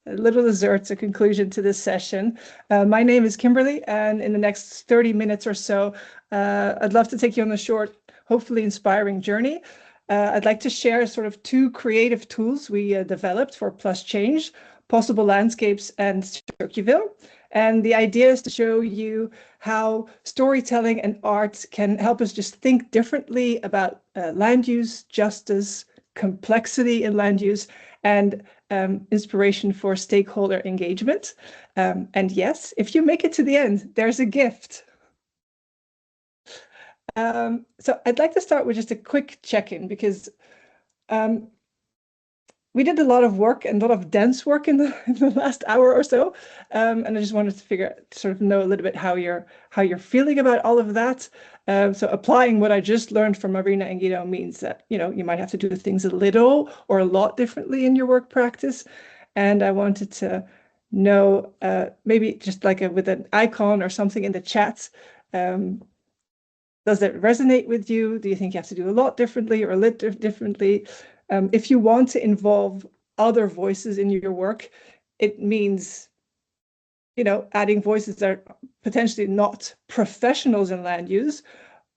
little dessert, a conclusion to this session. My name is Kimberly, and in the next 30 minutes or so, I'd love to take you on a short, hopefully inspiring journey. I'd like to share sort of 2 creative tools we developed for Plus Change, Possible Landscapes and Circuville. And the idea is to show you how storytelling and art can help us just think differently about land use, justice, complexity in land use, and inspiration for stakeholder engagement. And yes, if you make it to the end, there's a gift. So I'd like to start with just a quick check-in, because we did a lot of work and a lot of dense work in the last hour or so, and I just wanted to sort of know a little bit how you're feeling about all of that. So applying what I just learned from Marina and Guido means that you might have to do things a little or a lot differently in your work practice, and I wanted to know maybe just like with an icon or something in the chat. Does that resonate with you? Do you think you have to do a lot differently or a little differently? If you want to involve other voices in your work, it means, adding voices that are potentially not professionals in land use,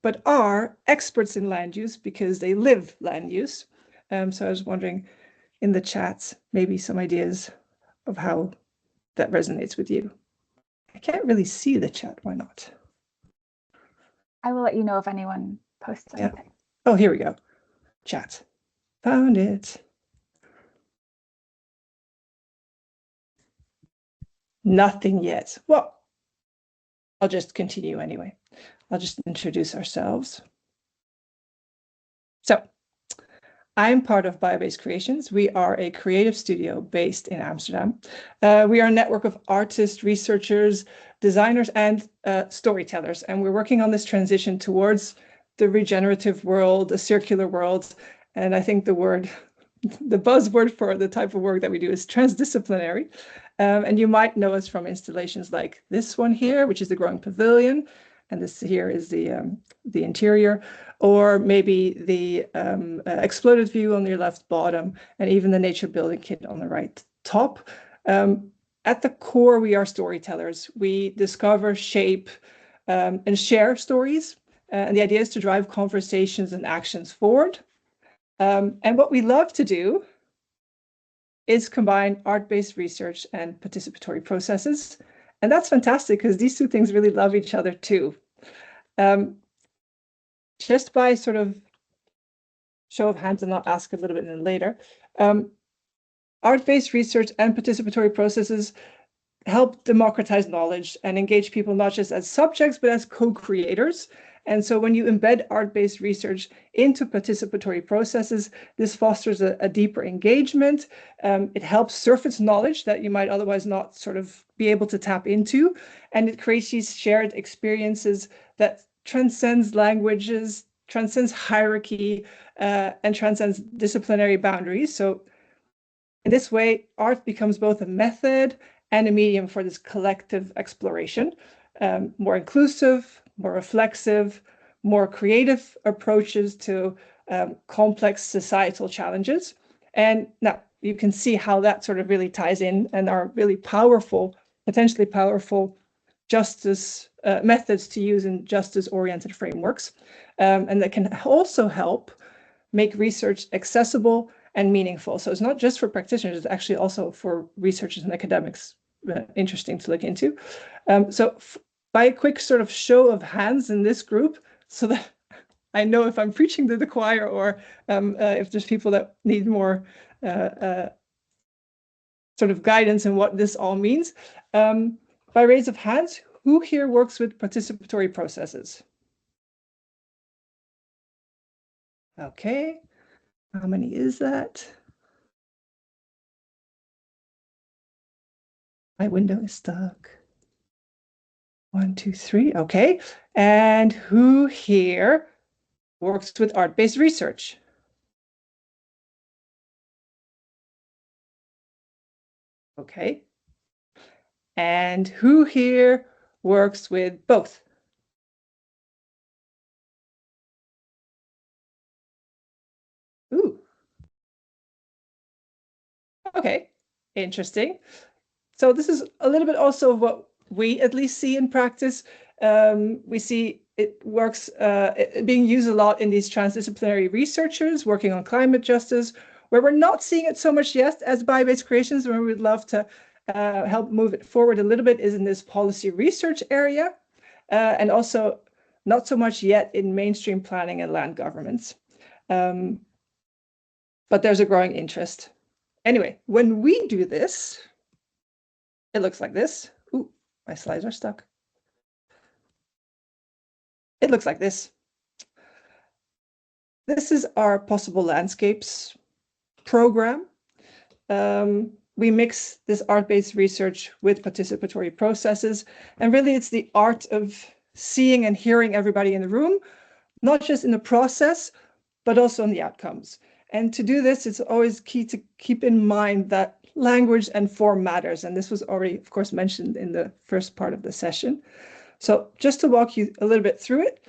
but are experts in land use because they live land use. So I was wondering in the chats, maybe some ideas of how that resonates with you. I can't really see the chat. Why not? I will let you know if anyone posts anything. Oh, here we go. Chat. Found it. Nothing yet. Well, I'll just continue anyway. I'll just introduce ourselves. So, I'm part of Biobased Creations. We are a creative studio based in Amsterdam. We are a network of artists, researchers, designers, and storytellers. And we're working on this transition towards the regenerative world, the circular world. And I think the buzzword for the type of work that we do is transdisciplinary. And you might know us from installations like this one here, which is the Growing Pavilion. And this here is the interior, or maybe the exploded view on your left bottom, and even the nature building kit on the right top. At the core, we are storytellers. We discover, shape, and share stories. And the idea is to drive conversations and actions forward. And what we love to do is combine art-based research and participatory processes. And that's fantastic because these 2 things really love each other too. Just by sort of show of hands, and I'll ask a little bit later, art-based research and participatory processes help democratize knowledge and engage people not just as subjects, but as co-creators. And so when you embed art-based research into participatory processes, this fosters a deeper engagement. It helps surface knowledge that you might otherwise not sort of be able to tap into. And it creates these shared experiences that transcends languages, transcends hierarchy, and transcends disciplinary boundaries. So in this way, art becomes both a method and a medium for this collective exploration, more inclusive, more reflexive, more creative approaches to complex societal challenges. And now you can see how that sort of really ties in and are really powerful, potentially powerful justice methods to use in justice-oriented frameworks. And that can also help make research accessible and meaningful. So it's not just for practitioners, it's actually also for researchers and academics, interesting to look into. So by a quick sort of show of hands in this group, so that I know if I'm preaching to the choir or if there's people that need more sort of guidance in what this all means. By raise of hands, who here works with participatory processes? Okay, how many is that? My window is stuck. 1, 2, 3. Okay. And who here works with art-based research? Okay. And who here works with both? Ooh. Okay, interesting. So this is a little bit also of what we at least see in practice. We see it works being used a lot in these transdisciplinary researchers working on climate justice, where we're not seeing it so much yet as bio-based creations, where we'd love to help move it forward a little bit is in this policy research area, and also not so much yet in mainstream planning and land governments. But there's a growing interest. Anyway, when we do this, it looks like this. Ooh, my slides are stuck. It looks like this. This is our possible landscapes program. We mix this art-based research with participatory processes. And really, it's the art of seeing and hearing everybody in the room, not just in the process, but also in the outcomes. And to do this, it's always key to keep in mind that language and form matters. And this was already, of course, mentioned in the first part of the session. So just to walk you a little bit through it,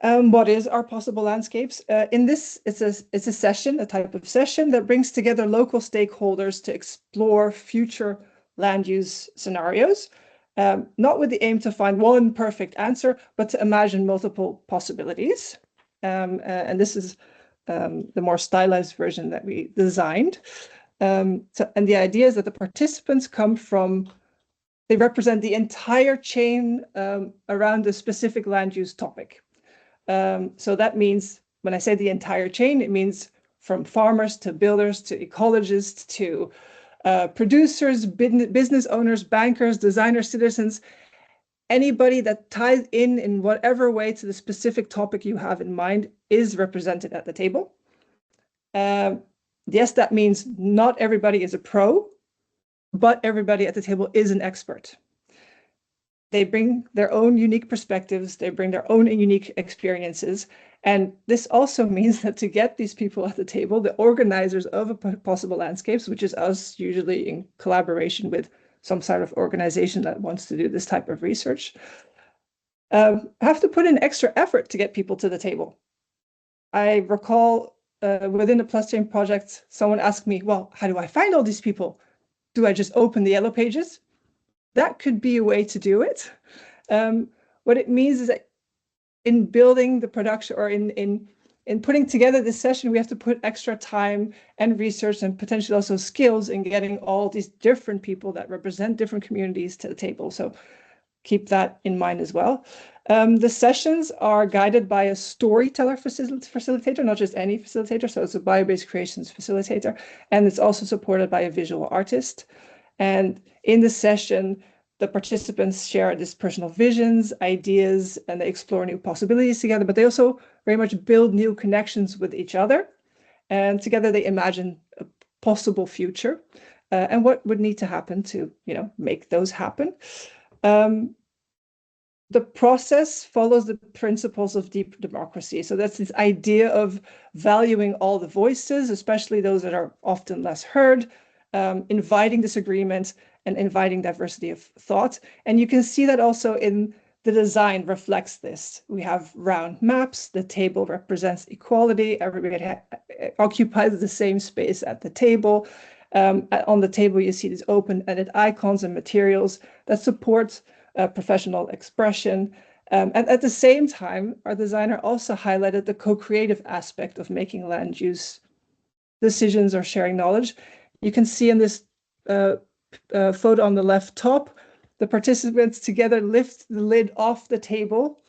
what is our possible landscapes? In this, it's a session, a type of session that brings together local stakeholders to explore future land use scenarios, not with the aim to find one perfect answer, but to imagine multiple possibilities. And this is the more stylized version that we designed. And the idea is that the participants they represent the entire chain around a specific land use topic. So that means when I say the entire chain, it means from farmers to builders to ecologists to producers, business owners, bankers, designers, citizens, anybody that ties in whatever way to the specific topic you have in mind is represented at the table. Yes, that means not everybody is a pro, but everybody at the table is an expert. They bring their own unique perspectives, they bring their own unique experiences. And this also means that to get these people at the table, the organizers of possible landscapes, which is us usually in collaboration with some sort of organization that wants to do this type of research, have to put in extra effort to get people to the table. I recall within the Plus Chain project, someone asked me, well, how do I find all these people? Do I just open the yellow pages? That could be a way to do it. What it means is that in building the production or in putting together this session, we have to put extra time and research and potentially also skills in getting all these different people that represent different communities to the table. So keep that in mind as well. The sessions are guided by a storyteller facilitator, not just any facilitator. So it's a bio-based creations facilitator, and it's also supported by a visual artist. And in the session, the participants share these personal visions, ideas, and they explore new possibilities together, but they also very much build new connections with each other. And together they imagine a possible future and what would need to happen to, make those happen. The process follows the principles of deep democracy. So that's this idea of valuing all the voices, especially those that are often less heard, inviting disagreement and inviting diversity of thought. And you can see that also in the design reflects this. We have round maps. The table represents equality. Everybody occupies the same space at the table. On the table, you see these open-ended icons and materials that support professional expression. And at the same time, our designer also highlighted the co-creative aspect of making land use decisions or sharing knowledge. You can see in this photo on the left top, the participants together lift the lid off the table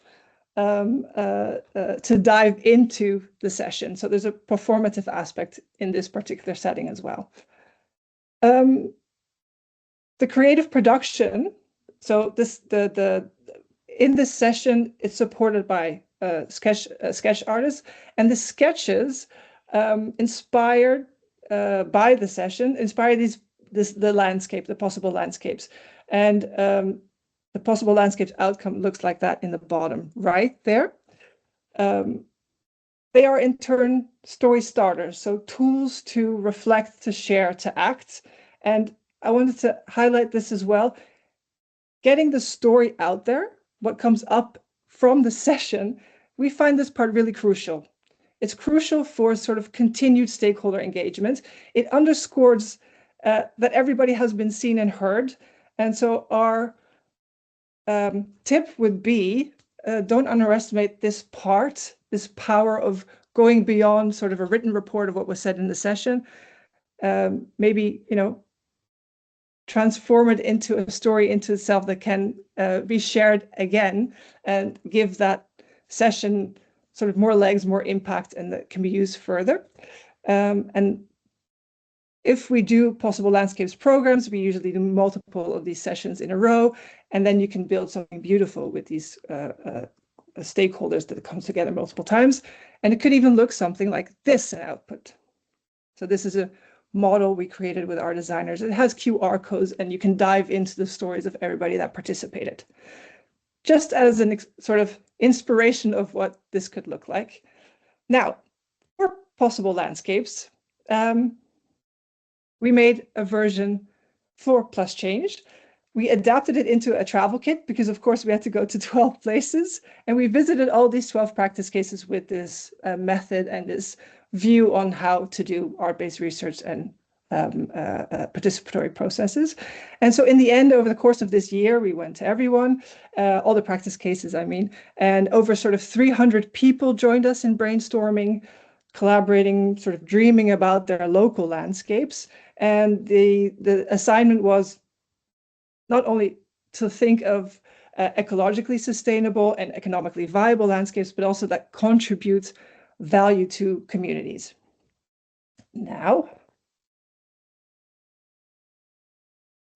to dive into the session. So there's a performative aspect in this particular setting as well. The creative production, so in this session, it's supported by sketch artists, and the sketches inspired by the session inspire the landscape, the possible landscapes, and the possible landscapes outcome looks like that in the bottom right there. They are in turn story starters, so tools to reflect, to share, to act. And I wanted to highlight this as well. Getting the story out there, what comes up from the session, we find this part really crucial. It's crucial for sort of continued stakeholder engagement. It underscores that everybody has been seen and heard. And so our tip would be, don't underestimate this part, this power of going beyond sort of a written report of what was said in the session. Maybe, transform it into a story into itself that can be shared again and give that session sort of more legs, more impact, and that can be used further. And if we do possible landscapes programs, we usually do multiple of these sessions in a row, and then you can build something beautiful with these stakeholders that comes together multiple times. And it could even look something like this in output. So this is a model we created with our designers. It has QR codes, and you can dive into the stories of everybody that participated. Just as an sort of inspiration of what this could look like. Now, for possible landscapes, we made a version 4 plus changed. We adapted it into a travel kit because, of course, we had to go to 12 places. And we visited all these 12 practice cases with this method and this view on how to do art-based research and participatory processes. And so in the end, over the course of this year, we went to everyone, all the practice cases, I mean, and over sort of 300 people joined us in brainstorming, collaborating, sort of dreaming about their local landscapes. And the assignment was not only to think of ecologically sustainable and economically viable landscapes, but also that contributes value to communities. Now,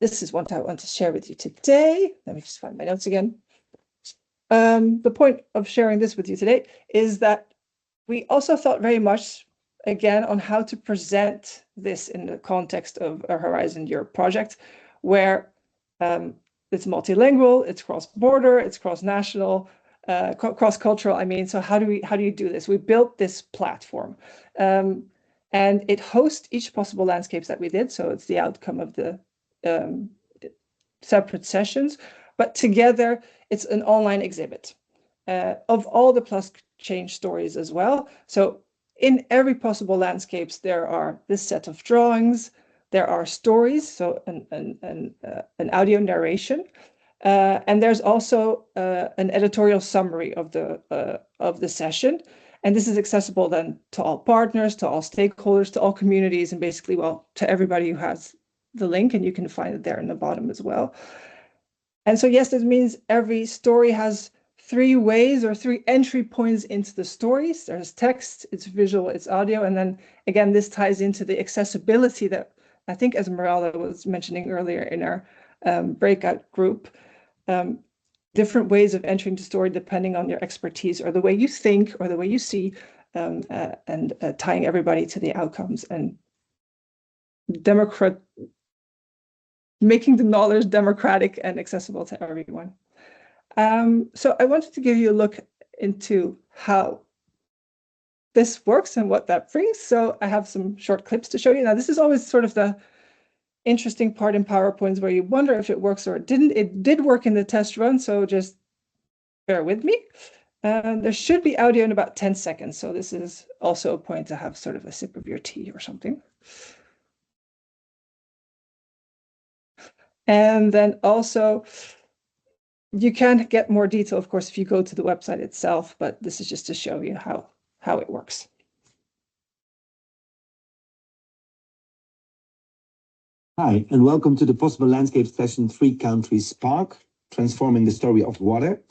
this is what I want to share with you today. Let me just find my notes again. The point of sharing this with you today is that we also thought very much, again, on how to present this in the context of a Horizon Europe project, where it's multilingual, it's cross-border, it's cross-national, cross-cultural. I mean, so how do you do this? We built this platform, and it hosts each possible landscapes that we did. So it's the outcome of the separate sessions, but together it's an online exhibit of all the plus change stories as well. So in every possible landscapes, there are this set of drawings, there are stories, so an audio narration, and there's also an editorial summary of the session. And this is accessible then to all partners, to all stakeholders, to all communities, and basically, well, to everybody who has the link, and you can find it there in the bottom as well. And so, yes, this means every story has 3 ways or 3 entry points into the stories. There's text, it's visual, it's audio. And then again, this ties into the accessibility that I think Esmeralda was mentioning earlier in our breakout group. Different ways of entering the story depending on your expertise or the way you think or the way you see, and tying everybody to the outcomes and making the knowledge democratic and accessible to everyone. So I wanted to give you a look into how this works and what that brings. So I have some short clips to show you. Now, this is always sort of the interesting part in PowerPoints where you wonder if it works or it didn't. It did work in the test run, so just bear with me. There should be audio in about 10 seconds. So this is also a point to have sort of a sip of your tea or something. And then also, you can get more detail, of course, if you go to the website itself, but this is just to show you how it works. Hi, and welcome to the Possible Landscapes session 3 Countries Spark, transforming the story of water.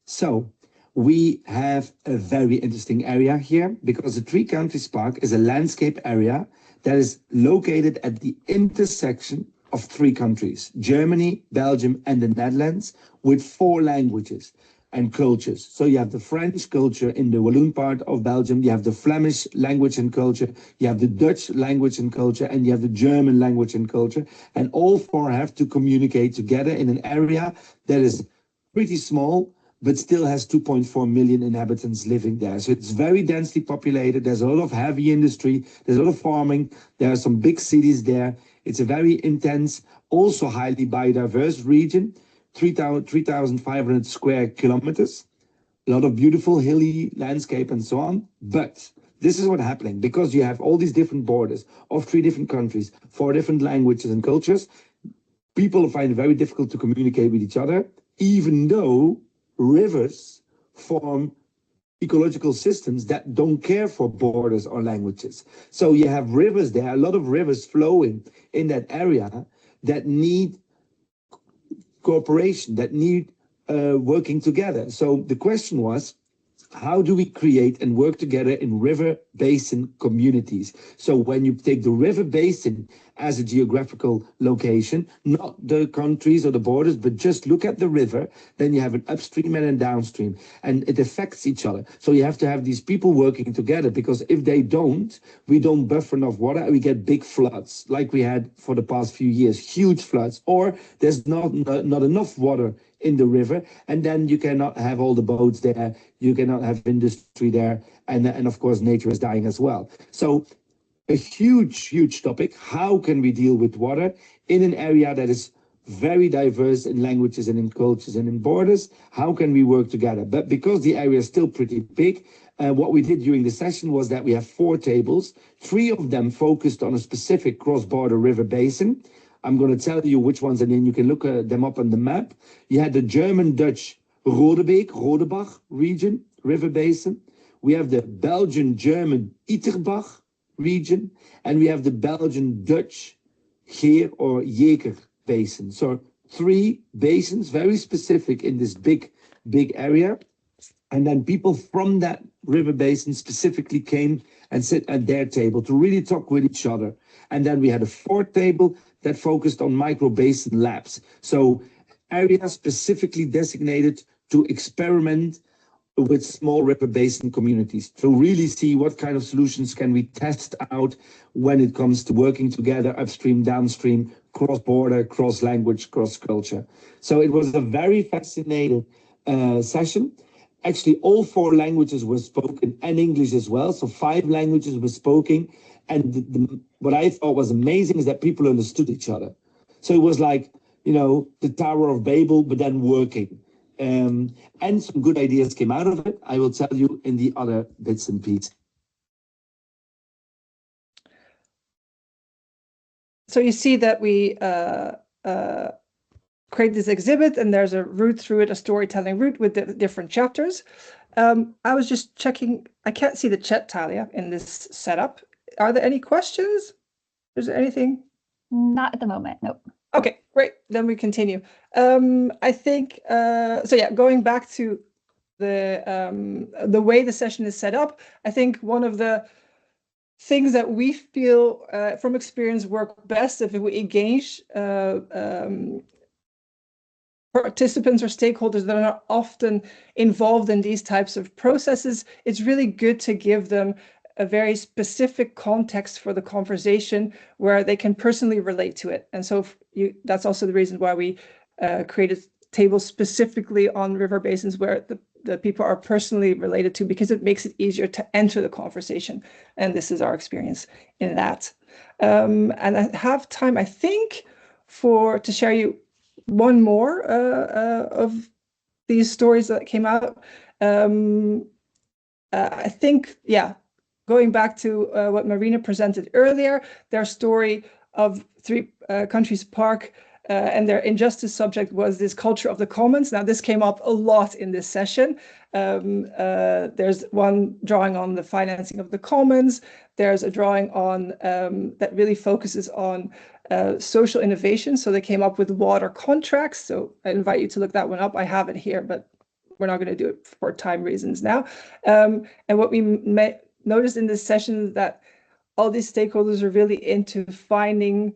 So we have a very interesting area here because the 3 Countries Spark is a landscape area that is located at the intersection of 3 countries, Germany, Belgium, and the Netherlands, with 4 languages and cultures. So you have the French culture in the Walloon part of Belgium, you have the Flemish language and culture, you have the Dutch language and culture, and you have the German language and culture. And all 4 have to communicate together in an area that is pretty small, but still has 2.4 million inhabitants living there. So it's very densely populated. There's a lot of heavy industry. There's a lot of farming. There are some big cities there. It's a very intense, also highly biodiverse region, 3,500 square kilometers, a lot of beautiful hilly landscape and so on. But this is what's happening, because you have all these different borders of 3 different countries, 4 different languages and cultures. People find it very difficult to communicate with each other, even though rivers form ecological systems that don't care for borders or languages. So you have rivers there, a lot of rivers flowing in that area that need cooperation, that need working together. So the question was, how do we create and work together in river basin communities? So when you take the river basin as a geographical location, not the countries or the borders, but just look at the river, then you have an upstream and a downstream, and it affects each other. So you have to have these people working together, because if they don't, we don't buffer enough water, and we get big floods like we had for the past few years, huge floods, or there's not enough water in the river, and then you cannot have all the boats there, you cannot have industry there, and of course nature is dying as well. So a huge topic. How can we deal with water in an area that is very diverse in languages and in cultures and in borders? How can we work together? But because the area is still pretty big, what we did during the session was that we have 4 tables, 3 of them focused on a specific cross-border river basin. I'm going to tell you which ones, and then you can look them up on the map. You had the German-Dutch Rodebach region, river basin. We have the Belgian-German Iterbach region, and we have the Belgian-Dutch Geer or Jeker basin. So 3 basins, very specific in this big area. And then people from that river basin specifically came and sit at their table to really talk with each other. And then we had a 4th table that focused on micro basin labs. So areas specifically designated to experiment with small river basin communities to really see what kind of solutions can we test out when it comes to working together upstream, downstream, cross-border, cross-language, cross-culture. So it was a very fascinating session. Actually, all 4 languages were spoken, and English as well. So 5 languages were spoken. And what I thought was amazing is that people understood each other. So it was like, you know, the Tower of Babel, but then working. And some good ideas came out of it. I will tell you in the other bits and pieces. So you see that we create this exhibit, and there's a route through it, a storytelling route with the different chapters. I was just checking. I can't see the chat, Talia, in this setup. Are there any questions? Is there anything? Not at the moment, nope. Okay, great. Then we continue. I think, so yeah, going back to the way the session is set up, I think one of the things that we feel from experience work best if we engage participants or stakeholders that are often involved in these types of processes, it's really good to give them a very specific context for the conversation where they can personally relate to it. And so that's also the reason why we created tables specifically on river basins where the people are personally related to, because it makes it easier to enter the conversation. And this is our experience in that. And I have time, I think, to share you one more of these stories that came out. I think, yeah, going back to what Marina presented earlier, their story of 3 countries park and their injustice subject was this culture of the commons. Now, this came up a lot in this session. There's one drawing on the financing of the commons. There's a drawing on that really focuses on social innovation. So they came up with water contracts. So I invite you to look that one up. I have it here, but we're not going to do it for time reasons now. And what we noticed in this session is that all these stakeholders are really into finding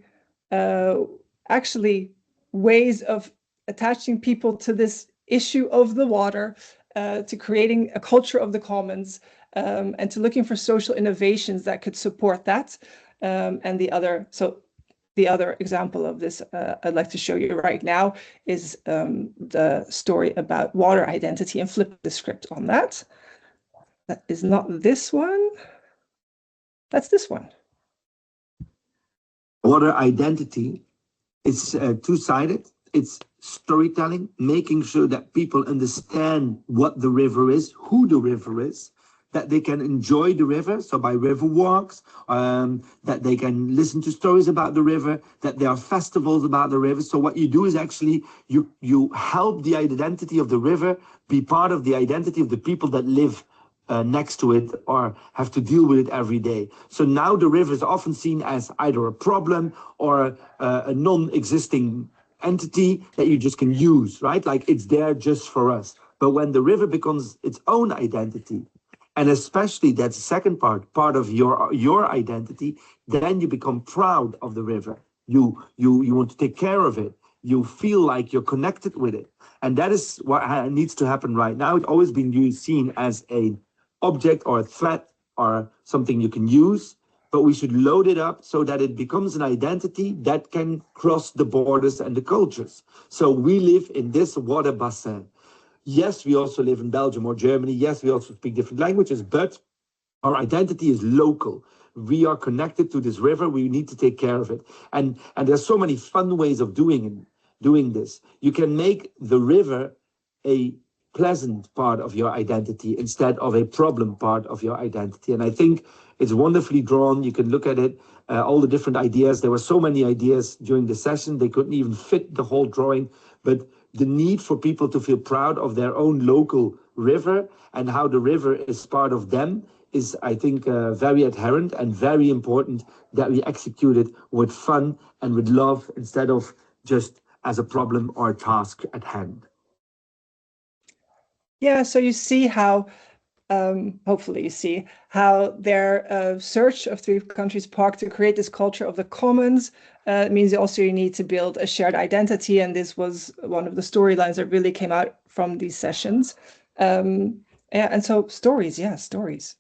actually ways of attaching people to this issue of the water, to creating a culture of the commons, and to looking for social innovations that could support that. And the other example of this I'd like to show you right now is the story about water identity, and flip the script on that. That is not this one. That's this one. Water identity is two-sided. It's storytelling, making sure that people understand what the river is, who the river is, that they can enjoy the river, so by river walks, that they can listen to stories about the river, that there are festivals about the river. So what you do is actually you help the identity of the river be part of the identity of the people that live next to it or have to deal with it every day. So now the river is often seen as either a problem or a non-existing entity that you just can use, right? Like it's there just for us. But when the river becomes its own identity, and especially that's the second part of your identity, then you become proud of the river. You want to take care of it. You feel like you're connected with it. And that is what needs to happen right now. It's always been seen as an object or a threat or something you can use, but we should load it up so that it becomes an identity that can cross the borders and the cultures. So we live in this water bassin. Yes, we also live in Belgium or Germany. Yes, we also speak different languages, but our identity is local. We are connected to this river. We need to take care of it. And there's so many fun ways of doing this. You can make the river a pleasant part of your identity instead of a problem part of your identity. And I think it's wonderfully drawn. You can look at it, all the different ideas. There were so many ideas during the session. They couldn't even fit the whole drawing, but the need for people to feel proud of their own local river and how the river is part of them is, I think, very adherent and very important that we execute it with fun and with love instead of just as a problem or a task at hand. Yeah, so you see how, hopefully you see how their search of Three Countries Park to create this culture of the commons means also you need to build a shared identity. And this was one of the storylines that really came out from these sessions. And so stories, yeah, stories.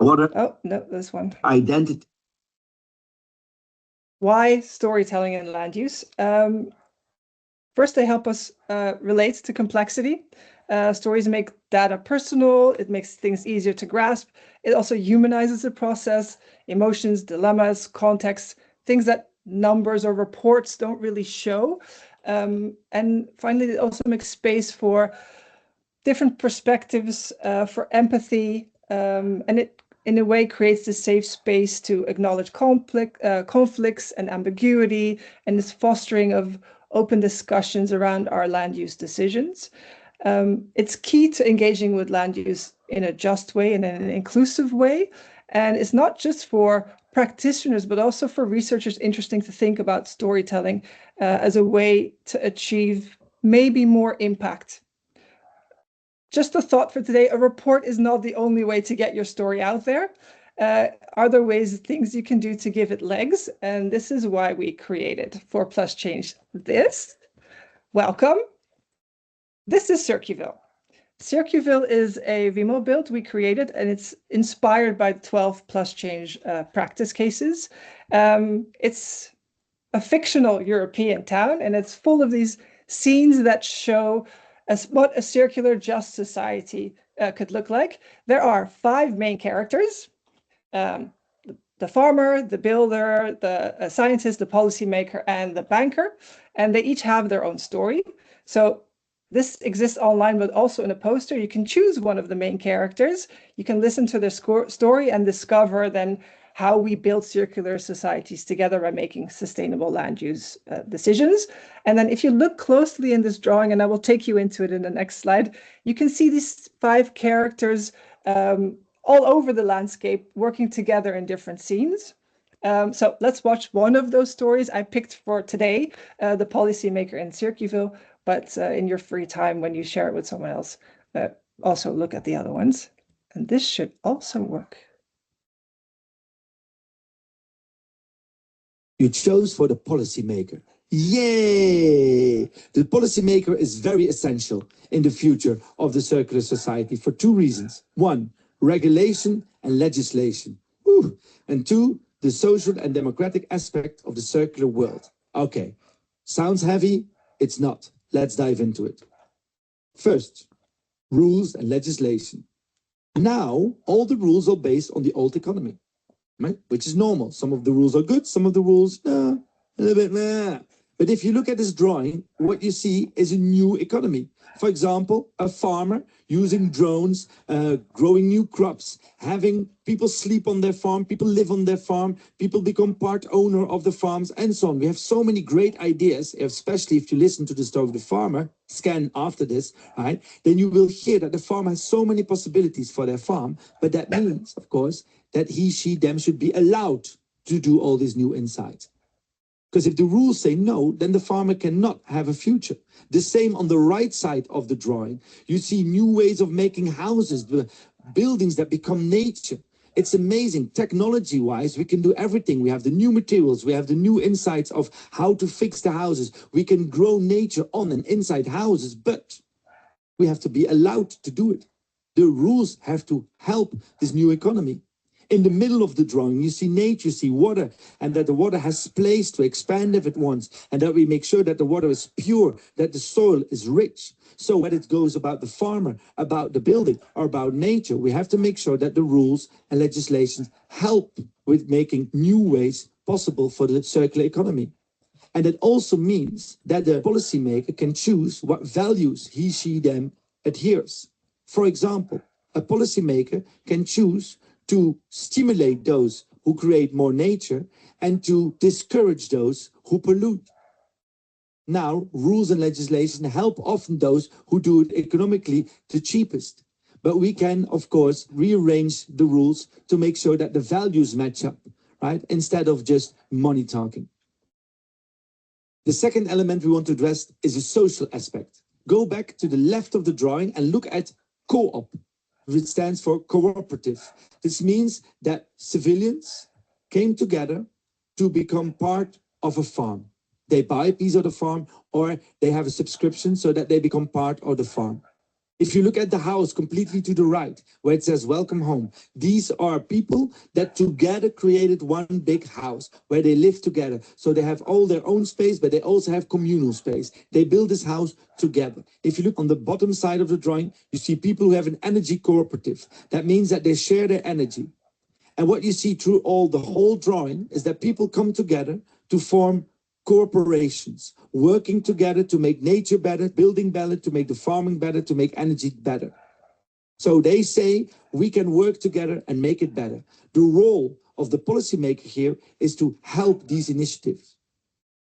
Oh, no, this one. Identity. Why storytelling and land use? First, they help us relate to complexity. Stories make data personal. It makes things easier to grasp. It also humanizes the process, emotions, dilemmas, context, things that numbers or reports don't really show. And finally, it also makes space for different perspectives, for empathy, and it in a way creates a safe space to acknowledge conflicts and ambiguity, and this fostering of open discussions around our land use decisions. It's key to engaging with land use in a just way and in an inclusive way. And it's not just for practitioners, but also for researchers interesting to think about storytelling as a way to achieve maybe more impact. Just a thought for today, a report is not the only way to get your story out there. Are there ways, things you can do to give it legs? And this is why we created 4+ Change this. Welcome. This is Circuville. Circuville is a Vimo build we created, and it's inspired by 12+ Change practice cases. It's a fictional European town, and it's full of these scenes that show what a circular just society could look like. There are 5 main characters: the farmer, the builder, the scientist, the policymaker, and the banker, and they each have their own story. So this exists online, but also in a poster. You can choose one of the main characters. You can listen to their story and discover then how we build circular societies together by making sustainable land use decisions. And then if you look closely in this drawing, and I will take you into it in the next slide, you can see these 5 characters all over the landscape working together in different scenes. So let's watch one of those stories. I picked for today the policymaker in Circuville, but in your free time when you share it with someone else, also look at the other ones. And this should also work. You chose for the policymaker. Yay! The policymaker is very essential in the future of the circular society for 2 reasons. 1, regulation and legislation. Ooh. And 2, the social and democratic aspect of the circular world. Okay, sounds heavy? It's not. Let's dive into it. First, rules and legislation. Now, all the rules are based on the old economy. right? Which is normal. Some of the rules are good, some of the rules, a little bit, nah. But if you look at this drawing, what you see is a new economy. For example, a farmer using drones, growing new crops, having people sleep on their farm, people live on their farm, people become part owner of the farms, and so on. We have so many great ideas, especially if you listen to the story of the farmer, scan after this, right? Then you will hear that the farmer has so many possibilities for their farm, but that means, of course, that he, she, them should be allowed to do all these new insights. Because if the rules say no, then the farmer cannot have a future. The same on the right side of the drawing. You see new ways of making houses, buildings that become nature. It's amazing. Technology-wise, we can do everything. We have the new materials. We have the new insights of how to fix the houses. We can grow nature on and inside houses, but we have to be allowed to do it. The rules have to help this new economy. In the middle of the drawing, you see nature, you see water, and that the water has place to expand if it wants, and that we make sure that the water is pure, that the soil is rich. So when it goes about the farmer, about the building, or about nature, we have to make sure that the rules and legislations help with making new ways possible for the circular economy. And it also means that the policymaker can choose what values he, she, them adheres. For example, a policymaker can choose to stimulate those who create more nature and to discourage those who pollute. Now, rules and legislation help often those who do it economically the cheapest. But we can, of course, rearrange the rules to make sure that the values match up, right? Instead of just money talking. The second element we want to address is a social aspect. Go back to the left of the drawing and look at co-op, which stands for cooperative. This means that civilians came together to become part of a farm. They buy a piece of the farm or they have a subscription so that they become part of the farm. If you look at the house completely to the right, where it says welcome home, these are people that together created one big house where they live together. So they have all their own space, but they also have communal space. They build this house together. If you look on the bottom side of the drawing, you see people who have an energy cooperative. That means that they share their energy. And what you see through the whole drawing is that people come together to form corporations, working together to make nature better, building better, to make the farming better, to make energy better. So they say we can work together and make it better. The role of the policymaker here is to help these initiatives.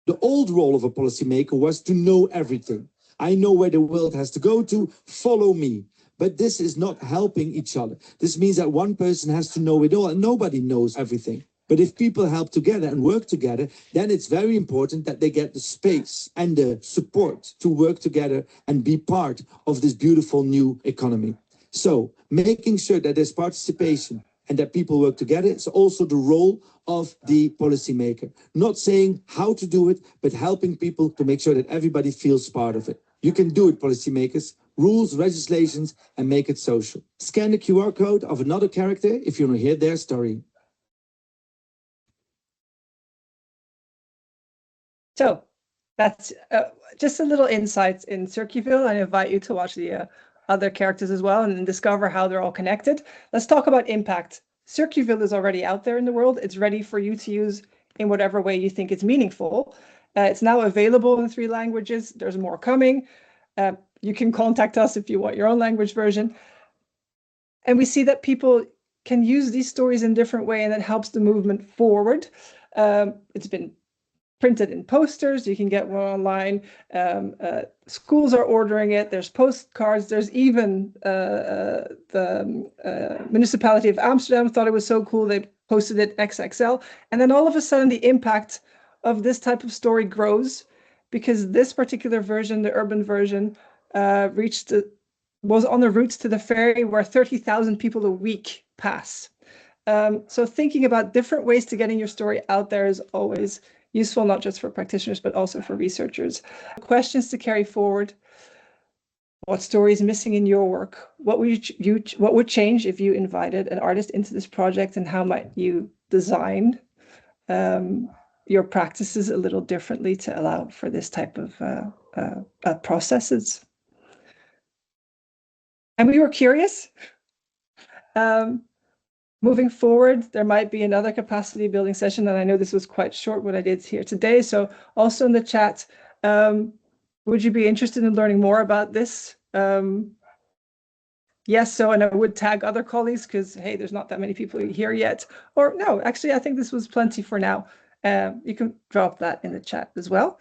The old role of a policymaker was to know everything. I know where the world has to go to, follow me. But this is not helping each other. This means that one person has to know it all and nobody knows everything. But if people help together and work together, then it's very important that they get the space and the support to work together and be part of this beautiful new economy. So making sure that there's participation and that people work together is also the role of the policymaker. Not saying how to do it, but helping people to make sure that everybody feels part of it. You can do it, policymakers. Rules, legislations, and make it social. Scan the QR code of another character if you want to hear their story. So that's just a little insight in Circuiville. I invite you to watch the other characters as well and discover how they're all connected. Let's talk about impact. Circuiville is already out there in the world. It's ready for you to use in whatever way you think it's meaningful. It's now available in 3 languages. There's more coming. You can contact us if you want your own language version. And we see that people can use these stories in a different way, and it helps the movement forward. It's been printed in posters. You can get one online. Schools are ordering it. There's postcards. There's even the municipality of Amsterdam thought it was so cool. They posted it XXL. And then all of a sudden, the impact of this type of story grows because this particular version, the urban version, was on the routes to the ferry where 30,000 people a week pass. So thinking about different ways to getting your story out there is always useful, not just for practitioners, but also for researchers. Questions to carry forward. What story is missing in your work? What would change if you invited an artist into this project, and how might you design your practices a little differently to allow for this type of processes? And we were curious. moving forward, there might be another capacity building session, and I know this was quite short what I did here today. So also in the chat, would you be interested in learning more about this? Yes, so, and I would tag other colleagues because, hey, there's not that many people here yet. Or no, actually, I think this was plenty for now. You can drop that in the chat as well.